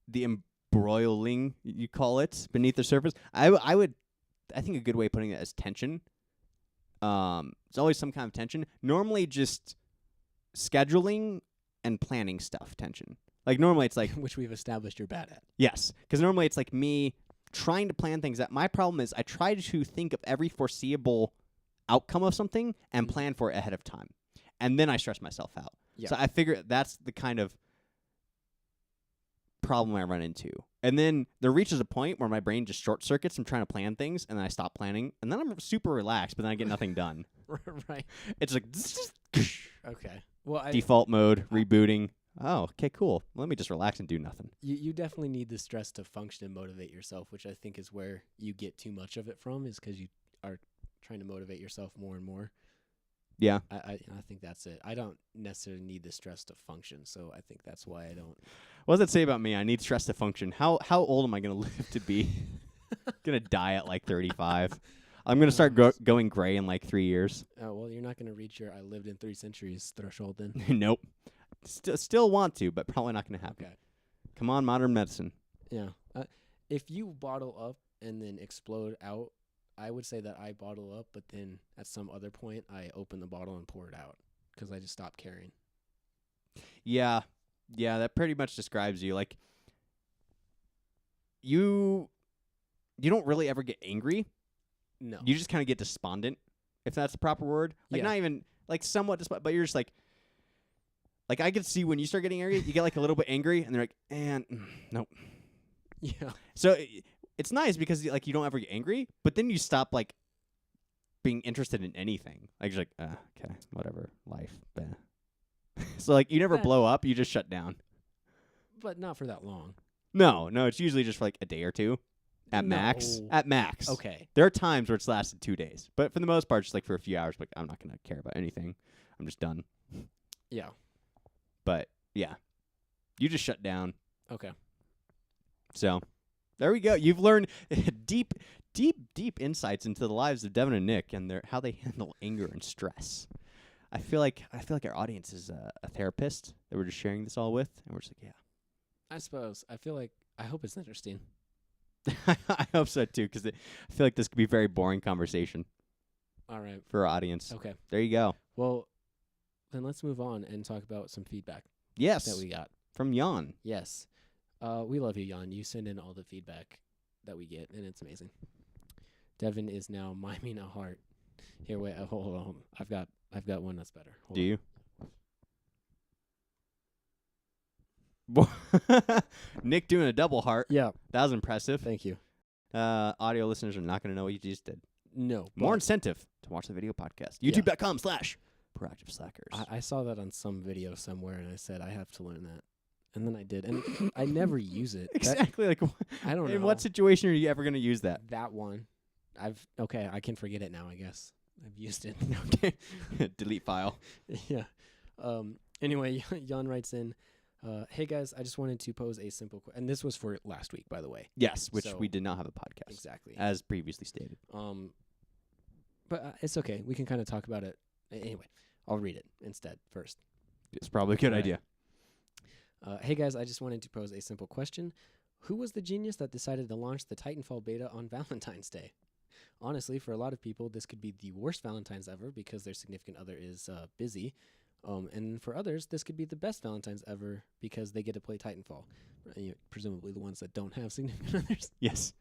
the embroiling you call it beneath the surface. I think a good way of putting it is tension. It's always some kind of tension. Normally, just scheduling and planning stuff. Tension. Like normally, it's like which we've established you're bad at. yes, because normally it's like me trying to plan things out. My problem is I try to think of every foreseeable outcome of something and Mhm. plan for it ahead of time, and then I stress myself out. Yeah. So I figure that's the kind of problem I run into. And then there reaches a point where my brain just short circuits. I'm trying to plan things, and then I stop planning, and then I'm super relaxed, but then I get nothing done. Right. It's like Okay. Well, default mode, rebooting. Oh, okay, cool. Let me just relax and do nothing. You definitely need the stress to function and motivate yourself, which I think is where you get too much of it from, is because you are trying to motivate yourself more and more. Yeah. I think that's it. I don't necessarily need the stress to function, so I think that's why I don't. What does it say about me? I need stress to function. How old am I going to live to be? Going to die at like 35. I'm going to start going gray in like 3 years. Oh, well, you're not going to reach your I lived in 3 centuries threshold then. Nope. Still want to, but probably not going to happen. Okay. Come on, modern medicine. Yeah. If you bottle up and then explode out, I would say that I bottle up, but then at some other point, I open the bottle and pour it out because I just stopped caring. Yeah. Yeah, that pretty much describes you. Like, you don't really ever get angry. No. You just kind of get despondent, if that's the proper word. Like, Yeah. not even, like, somewhat despondent, but you're just like, I could see when you start getting angry, you get, like, a little bit angry, and they're like, nope. Yeah. So it's nice because, like, you don't ever get angry, but then you stop, like, being interested in anything. Like, you're like, okay, whatever, life. So, like, you never blow up, you just shut down. But not for that long. No, it's usually just for, like, a day or two. At No. max. At max. Okay. There are times where it's lasted 2 days. But for the most part, just, like, for a few hours, like, I'm not going to care about anything. I'm just done. Yeah. But, yeah. You just shut down. Okay. So, there we go. You've learned deep insights into the lives of Devin and Nick and how they handle anger and stress. I feel like our audience is a therapist that we're just sharing this all with, and we're just like, yeah. I suppose. I hope it's interesting. I hope so too, because I feel like this could be a very boring conversation. All right. For our audience. Okay. There you go. Well, then let's move on and talk about some feedback Yes. that we got. From Jan. Yes. We love you, Jan. You send in all the feedback that we get, and it's amazing. Devin is now miming a heart. Here, wait, hold on. I've got one that's better. Hold Do on. you? Nick doing a double heart. Yeah. That was impressive. Thank you. Audio listeners are not going to know what you just did. No. More but incentive to watch the video podcast. Yeah. YouTube.com/Proactive Slackers. I saw that on some video somewhere, and I said, I have to learn that. And then I did. And I never use it. Exactly. Like, I don't know. in what situation are you ever going to use that? That one. I can forget it now, I guess. I've used it. Okay. Delete file. Yeah. Anyway, Jan writes in, hey guys, I just wanted to pose a simple question. And this was for last week, by the way. Yes, which So- we did not have a podcast. Exactly. As previously stated. But it's okay. We can kind of talk about it. Anyway, I'll read it instead first. It's probably a good All right. idea. Hey guys, I just wanted to pose a simple question. Who was the genius that decided to launch the Titanfall beta on Valentine's Day? Honestly, for a lot of people, this could be the worst Valentine's ever because their significant other is busy. And for others, this could be the best Valentine's ever because they get to play Titanfall. Presumably the ones that don't have significant others. Yes.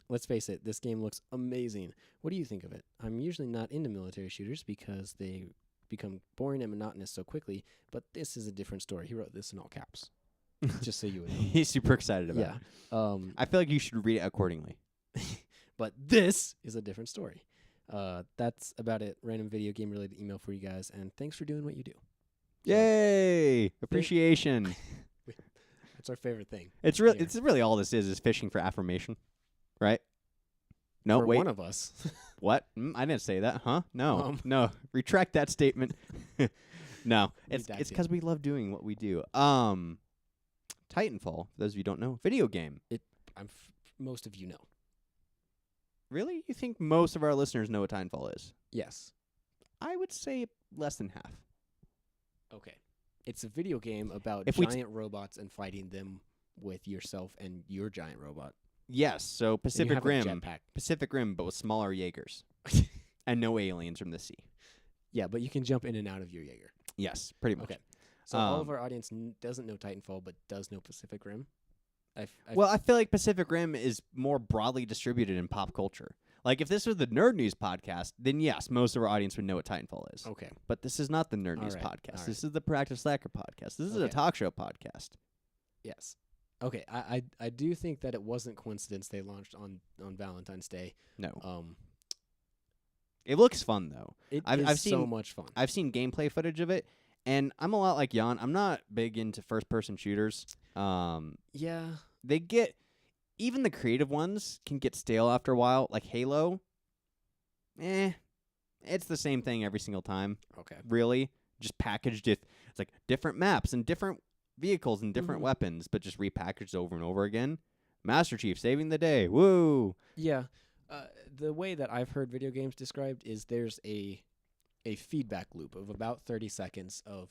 Let's face it, this game looks amazing. What do you think of it? I'm usually not into military shooters because they become boring and monotonous so quickly, but this is a different story. He wrote this in all caps, just so you would know. He's super excited about it. Yeah. I feel like you should read it accordingly. But this is a different story. That's about it. Random video game related email for you guys, and thanks for doing what you do. Yay! Appreciation. That's our favorite thing. It's really all this is fishing for affirmation, right? No, for wait. one of us. What? I didn't say that, huh? No, no. Retract that statement. No, it's because we love doing what we do. Titanfall, for those of you who don't know, video game. Most of you know. Really? You think most of our listeners know what Titanfall is? Yes. I would say less than half. Okay. It's a video game about If we giant robots and fighting them with yourself and your giant robot. Yes, so And you Pacific have a Rim. jetpack. Pacific Rim, but with smaller Jaegers. And no aliens from the sea. Yeah, but you can jump in and out of your Jaeger. Yes, pretty much. Okay. So all of our audience doesn't know Titanfall, but does know Pacific Rim. Well, I feel like Pacific Rim is more broadly distributed in pop culture. Like, if this was the Nerd News podcast, then yes, most of our audience would know what Titanfall is. Okay. But this is not the Nerd All News right, podcast. all This is the Proactive Slacker podcast. This is a Okay. talk show podcast. Yes. Okay. I do think that it wasn't coincidence they launched on Valentine's Day. No. It looks fun, though. It I've is so seen- much fun. I've seen gameplay footage of it, And I'm a lot like Jan. I'm not big into first-person shooters. Yeah. They get even the creative ones can get stale after a while. Like Halo, it's the same thing every single time. Okay. Really, just packaged it. It's like different maps and different vehicles and different weapons, but just repackaged over and over again. Master Chief saving the day. Woo! Yeah. The way that I've heard video games described is there's a feedback loop of about 30 seconds of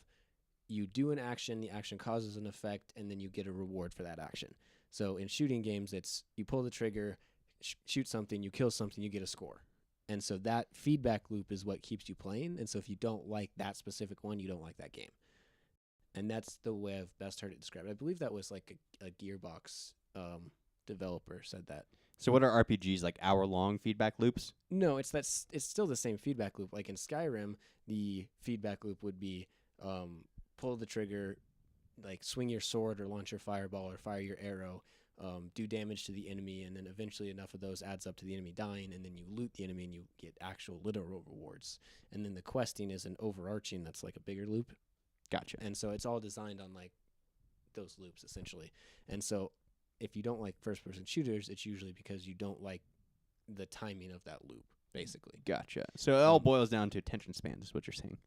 you do an action, the action causes an effect, and then you get a reward for that action. So in shooting games, it's you pull the trigger, shoot something, you kill something, you get a score. And so that feedback loop is what keeps you playing. And so if you don't like that specific one, you don't like that game. And that's the way I've best heard it described. I believe that was like a Gearbox developer said that. So what are RPGs, like hour-long feedback loops? No, it's still the same feedback loop. Like in Skyrim, the feedback loop would be pull the trigger, like swing your sword or launch your fireball or fire your arrow, do damage to the enemy, and then eventually enough of those adds up to the enemy dying, and then you loot the enemy and you get actual literal rewards. And then the questing is an overarching that's like a bigger loop. Gotcha. And so it's all designed on like those loops essentially. And so if you don't like first-person shooters, it's usually because you don't like the timing of that loop, basically. Gotcha. So it all boils down to attention spans, is what you're saying.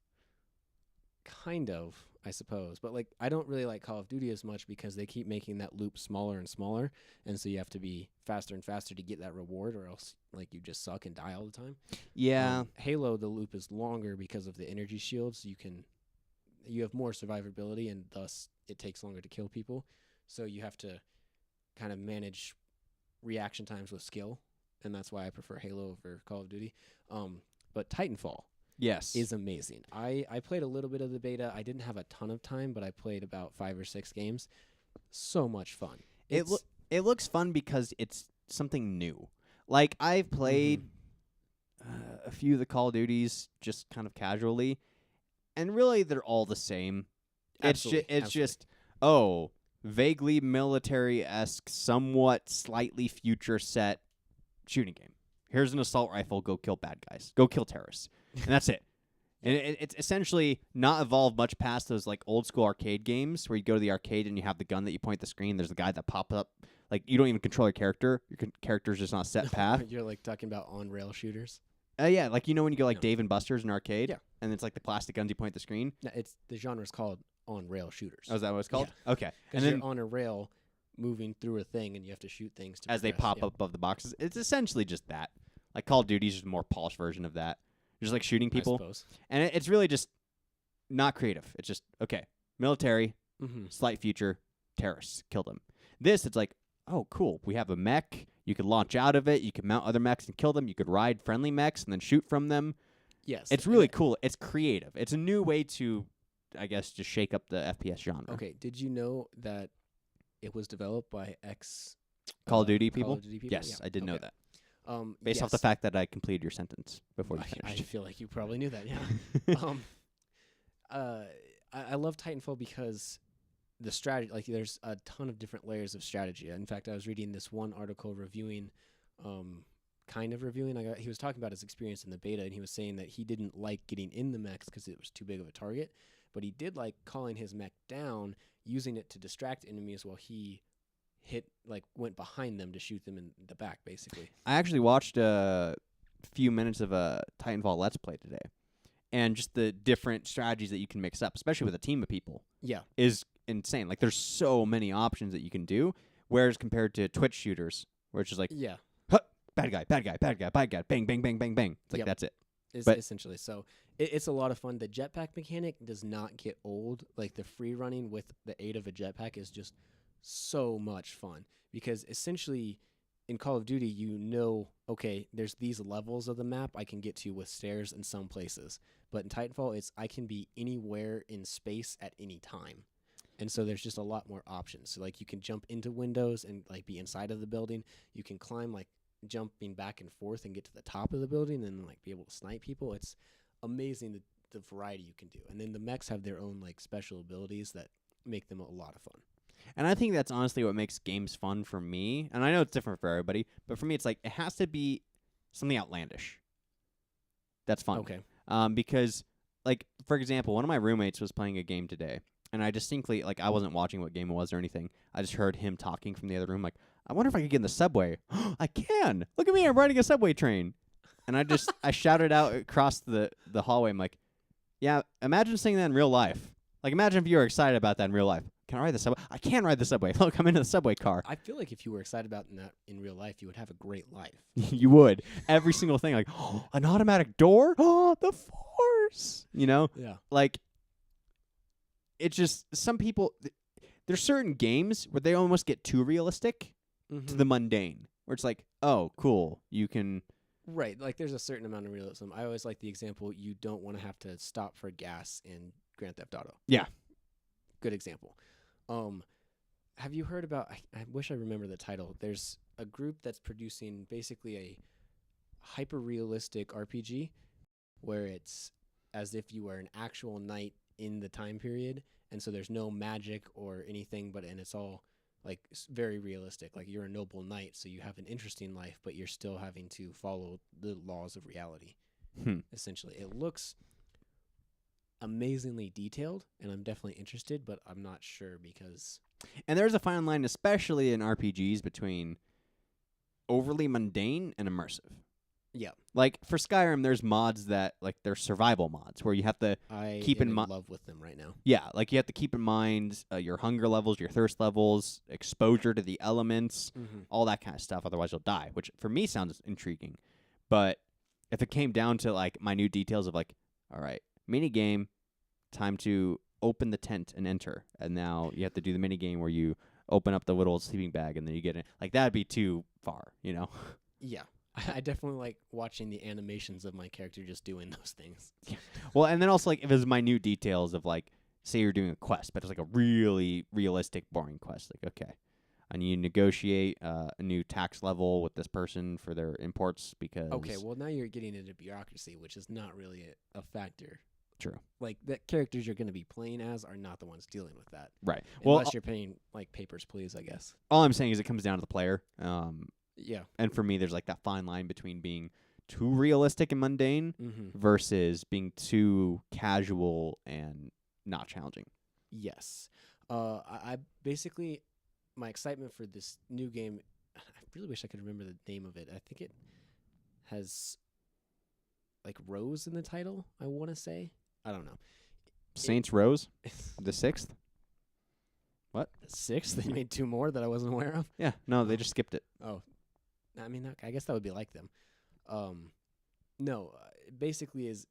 Kind of, I suppose. But like, I don't really like Call of Duty as much because they keep making that loop smaller and smaller, and so you have to be faster and faster to get that reward, or else like you just suck and die all the time. Yeah. Halo, the loop is longer because of the energy shields. You have more survivability, and thus it takes longer to kill people. So you have to kind of manage reaction times with skill, and that's why I prefer Halo over Call of Duty. But Titanfall Yes. is amazing. I played a little bit of the beta. I didn't have a ton of time, but I played about 5 or 6 games. So much fun. It looks fun because it's something new. Like, I've played a few of the Call of Duties just kind of casually, and really they're all the same. Absolutely, It's just, oh, vaguely military-esque, somewhat slightly future set shooting game. Here's an assault rifle, go kill bad guys. Go kill terrorists. And that's it. And it's essentially not evolved much past those like old school arcade games where you go to the arcade and you have the gun that you point at the screen. There's a guy that pops up. Like, you don't even control your character. Your character's just on a set path. You're like talking about on-rail shooters. Yeah, like you know when you go like Dave and Buster's in an arcade? Yeah. And it's like the plastic guns you point at the screen? No, the genre's called on-rail shooters. Oh, is that what it's called? Yeah. Okay. Because And then you're on a rail moving through a thing, and you have to shoot things to as they progress. pop up above the boxes, it's essentially just that. Like Call of Duty's just a more polished version of that. Just like shooting people. I suppose. And it's really just not creative. It's just, okay, military, Mm-hmm. slight future, terrorists, kill them. This, it's like, oh, cool. We have a mech. You could launch out of it. You can mount other mechs and kill them. You could ride friendly mechs and then shoot from them. Yes. It's really cool. It's creative. It's a new way to, I guess, just shake up the FPS genre. Okay, did you know that it was developed by Call of Duty people? Call of Duty people? Yes, Yeah. I did know Okay. that. Based off the yes. fact that I completed your sentence before you I finished. feel like you probably knew that, yeah. I love Titanfall because the strategy, like there's a ton of different layers of strategy. In fact, I was reading this one article reviewing, he was talking about his experience in the beta, and he was saying that he didn't like getting in the mechs because it was too big of a target, but he did like calling his mech down, using it to distract enemies while he went behind them to shoot them in the back, basically. I actually watched a few minutes of a Titanfall Let's Play today. And just the different strategies that you can mix up, especially with a team of people, is insane. Like, there's so many options that you can do, whereas compared to Twitch shooters, where it's just like, bad guy, bad guy, bad guy, bad guy, bang, bang, bang, bang, bang. It's like, that's it. Essentially. So it's a lot of fun. The jetpack mechanic does not get old. Like, the free running with the aid of a jetpack is just so much fun, because essentially in Call of Duty, okay, there's these levels of the map I can get to with stairs in some places. But in Titanfall, I can be anywhere in space at any time. And so there's just a lot more options. So like you can jump into windows and like be inside of the building. You can climb like jumping back and forth and get to the top of the building and like be able to snipe people. It's amazing the variety you can do. And then the mechs have their own like special abilities that make them a lot of fun. And I think that's honestly what makes games fun for me. And I know it's different for everybody, but for me, it's like it has to be something outlandish. That's fun. Okay. Because like, for example, one of my roommates was playing a game today, and I distinctly, like, I wasn't watching what game it was or anything. I just heard him talking from the other room, like, I wonder if I could get in the subway. I can. Look at me, I'm riding a subway train. And I shouted out across the hallway, I'm like, yeah, imagine saying that in real life. Like, imagine if you were excited about that in real life. Can I ride the subway? I can ride the subway. Look, I'm in the subway car. I feel like if you were excited about that in real life, you would have a great life. You would. Every single thing, like, oh, an automatic door? Oh, the Force. You know? Yeah. Like, it's just, some people, there's certain games where they almost get too realistic to the mundane, where it's like, oh, cool, you can... Right, like there's a certain amount of realism. I always like the example, you don't want to have to stop for gas in Grand Theft Auto. Yeah. Good example. Have you heard about, I wish I remember the title. There's a group that's producing basically a hyper-realistic RPG where it's as if you were an actual knight in the time period, and so there's no magic or anything, and it's all like very realistic. Like you're a noble knight, so you have an interesting life, but you're still having to follow the laws of reality. Essentially, it looks amazingly detailed, and I'm definitely interested, but I'm not sure because. And there's a fine line, especially in RPGs, between overly mundane and immersive. Yeah, like for Skyrim, there's mods that like they're survival mods where you have to keep in mind. love with them right now. Yeah, like you have to keep in mind your hunger levels, your thirst levels, exposure to the elements, all that kind of stuff. Otherwise, you'll die. Which for me sounds intriguing, but if it came down to like minute details of like, all right, mini game, time to open the tent and enter, and now you have to do the mini game where you open up the little sleeping bag and then you get in. Like that'd be too far, you know? Yeah. I definitely like watching the animations of my character just doing those things. Well, and then also, like, if it's minute details of, like, say you're doing a quest, but it's, like, a really realistic, boring quest. Like, okay, I need to negotiate a new tax level with this person for their imports because... Okay, well, now you're getting into bureaucracy, which is not really a factor. True. Like, the characters you're going to be playing as are not the ones dealing with that. Right. Unless you're paying, like, papers, please, I guess. All I'm saying is it comes down to the player. Yeah. And for me, there's like that fine line between being too realistic and mundane versus being too casual and not challenging. Yes. I basically, my excitement for this new game, I really wish I could remember the name of it. I think it has like Rose in the title, I want to say. I don't know. Saints Rose? The 6th? What? The 6th? They made 2 more that I wasn't aware of? Yeah. No, they just skipped it. Oh. I mean, I guess that would be like them. No, basically is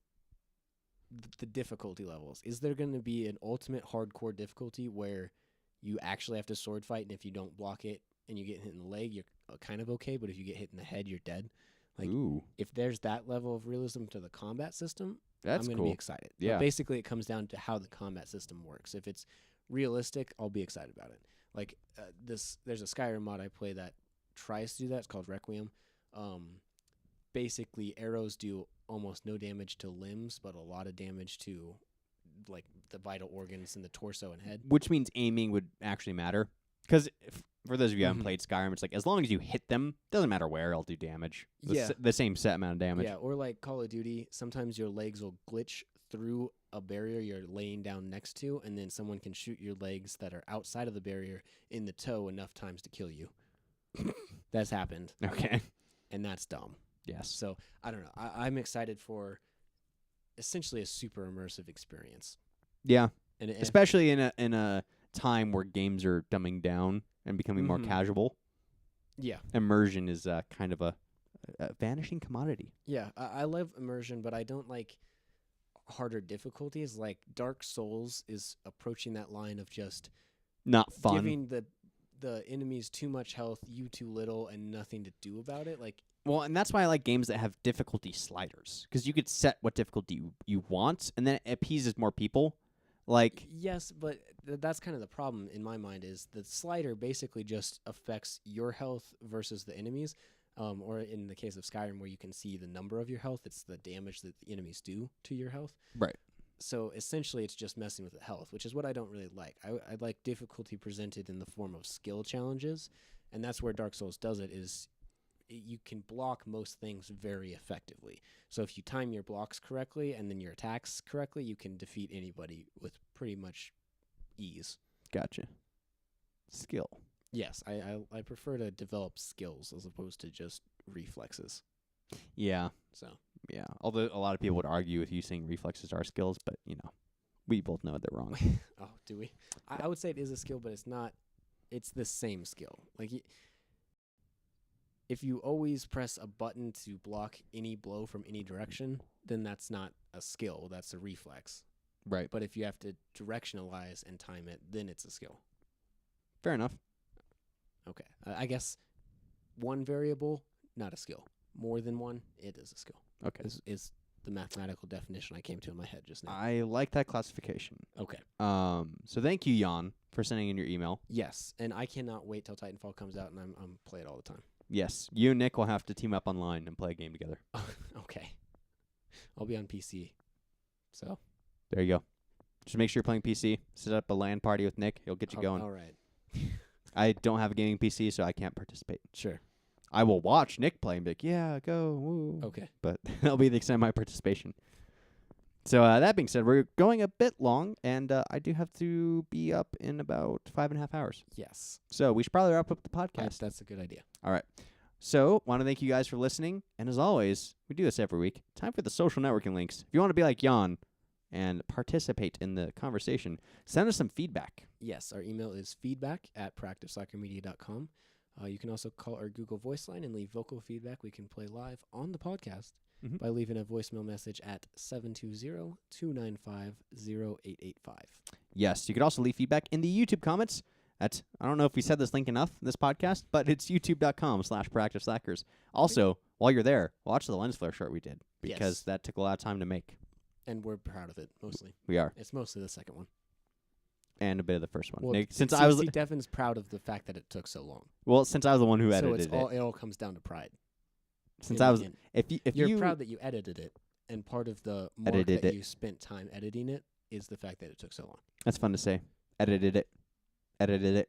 the difficulty levels. Is there going to be an ultimate hardcore difficulty where you actually have to sword fight, and if you don't block it and you get hit in the leg, you're kind of okay, but if you get hit in the head, you're dead? Like, ooh. If there's that level of realism to the combat system, that's I'm going to be excited. Yeah. But basically, it comes down to how the combat system works. If it's realistic, I'll be excited about it. Like, there's a Skyrim mod I play that tries to do that. It's called Requiem. Basically, arrows do almost no damage to limbs, but a lot of damage to like the vital organs in the torso and head. Which means aiming would actually matter. Because for those of you who haven't played Skyrim, it's like as long as you hit them, doesn't matter where, it'll do damage. The same set amount of damage. Yeah, or like Call of Duty, sometimes your legs will glitch through a barrier you're laying down next to, and then someone can shoot your legs that are outside of the barrier in the toe enough times to kill you. That's happened. Okay. And that's dumb. Yes. So, I don't know. I'm excited for essentially a super immersive experience. Yeah. And especially in a time where games are dumbing down and becoming more casual. Yeah. Immersion is kind of a vanishing commodity. Yeah. I love immersion, but I don't like harder difficulties. Like Dark Souls is approaching that line of just not fun. Giving the enemies too much health, you too little, and nothing to do about it. Like, well, and that's why I like games that have difficulty sliders, because you could set what difficulty you want, and then it appeases more people. Like, yes, but that's kind of the problem in my mind. Is the slider basically just affects your health versus the enemies, or in the case of Skyrim, where you can see the number of your health, it's the damage that the enemies do to your health. Right. So essentially, it's just messing with the health, which is what I don't really like. I like difficulty presented in the form of skill challenges, and that's where Dark Souls does it. Is you can block most things very effectively. So if you time your blocks correctly and then your attacks correctly, you can defeat anybody with pretty much ease. Gotcha. Skill. Yes, I prefer to develop skills as opposed to just reflexes. Yeah. So Yeah. Although a lot of people would argue with you saying reflexes are skills, but, we both know they're wrong. oh, do we? I would say it is a skill, but it's not. It's the same skill. Like, if you always press a button to block any blow from any direction, then that's not a skill. That's a reflex. Right. But if you have to directionalize and time it, then it's a skill. Fair enough. Okay. I guess one variable, not a skill. More than one, it is a skill. Okay. Is the mathematical definition I came to in my head just now. I like that classification. Okay. So thank you, Jan, for sending in your email. Yes, and I cannot wait till Titanfall comes out, and I'm play it all the time. Yes, you and Nick will have to team up online and play a game together. Okay. I'll be on PC. So. There you go. Just make sure you're playing PC. Set up a LAN party with Nick. He'll get you going. All right. I don't have a gaming PC, so I can't participate. Sure. I will watch Nick play and be like, yeah, go, woo. Okay. But that'll be the extent of my participation. So that being said, we're going a bit long, and I do have to be up in about 5.5 hours. Yes. So we should probably wrap up the podcast. That's a good idea. All right. So want to thank you guys for listening. And as always, we do this every week. Time for the social networking links. If you want to be like Jan and participate in the conversation, send us some feedback. Yes, our email is feedback@proactivesoccermedia.com. You can also call our Google Voice line and leave vocal feedback. We can play live on the podcast by leaving a voicemail message at 720-295-0885. Yes, you could also leave feedback in the YouTube comments. I don't know if we said this link enough in this podcast, but it's youtube.com/proactiveslackers. Also, while you're there, watch the lens flare short we did, because that took a lot of time to make. And we're proud of it, mostly. We are. It's mostly the second one. And a bit of the first one. Well, Nick, Devyn's proud of the fact that it took so long. Well, since I was the one who edited it. It all comes down to pride. If you're you proud that you edited it, and part of the mark you spent time editing it is the fact that it took so long. That's fun to say. Edited it. Edited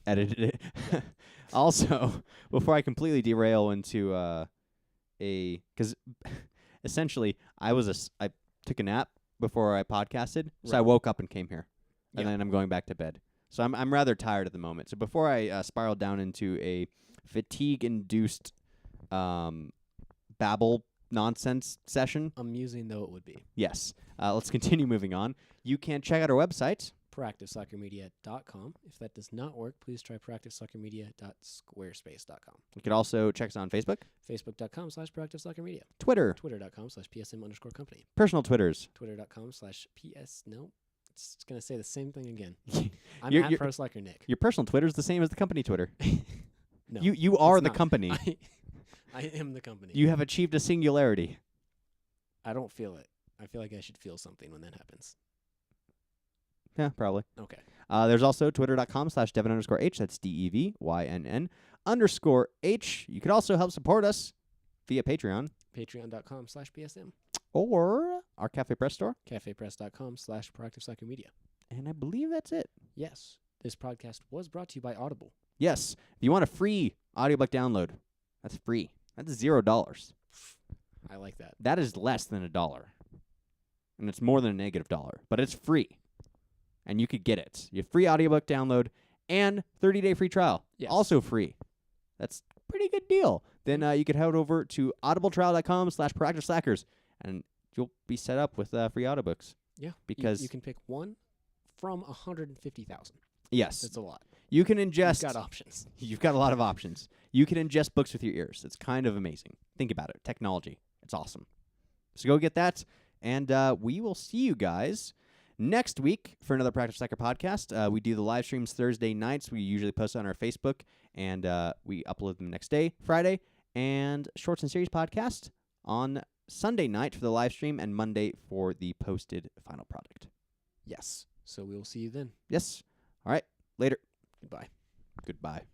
it. Also, before I completely derail into because essentially I took a nap before I podcasted, so I woke up and came here, and then I'm going back to bed. So I'm rather tired at the moment. So before I spiral down into a fatigue-induced babble nonsense session, amusing though it would be. Yes. Let's continue moving on. You can check out our website, proactivesoccermedia.com. If that does not work, please try proactivesoccermedia.squarespace.com. You can also check us out on Facebook, facebook.com/proactivesoccermedia, Twitter, twitter.com/psm_company, personal Twitters, twitter.com/ps. No, it's going to say the same thing again. I'm You're- at you're- ProSlackerNick. Your personal Twitter is the same as the company Twitter. No, You are it's the not. company. I am the company. You have achieved a singularity. I don't feel it. I feel like I should feel something when that happens. Yeah, probably. Okay. There's also twitter.com/Devynn_H. That's DEVYNN_H. You could also help support us via Patreon Patreon.com/PSM. or our Cafe Press store. cafepress.com/proactivesoccermedia. And I believe that's it. Yes. This podcast was brought to you by Audible. Yes. If you want a free audiobook download, that's free. That's $0. I like that. That is less than $1. And it's more than a -$1, but it's free. And you could get it. You have free audiobook download and 30-day free trial. Yes. Also free. That's a pretty good deal. Then you could head over to audibletrial.com/proactiveslackers, and you'll be set up with free audiobooks. Yeah. Because you can pick one from 150,000. Yes. That's a lot. You can ingest. You've got options. You've got a lot of options. You can ingest books with your ears. It's kind of amazing. Think about it. Technology. It's awesome. So go get that, and we will see you guys next week for another Practice Slacker podcast. We do the live streams Thursday nights. We usually post on our Facebook, and we upload them next day, Friday, and Shorts and Series podcast on Sunday night for the live stream and Monday for the posted final product. Yes. So we will see you then. Yes. All right. Later. Goodbye. Goodbye.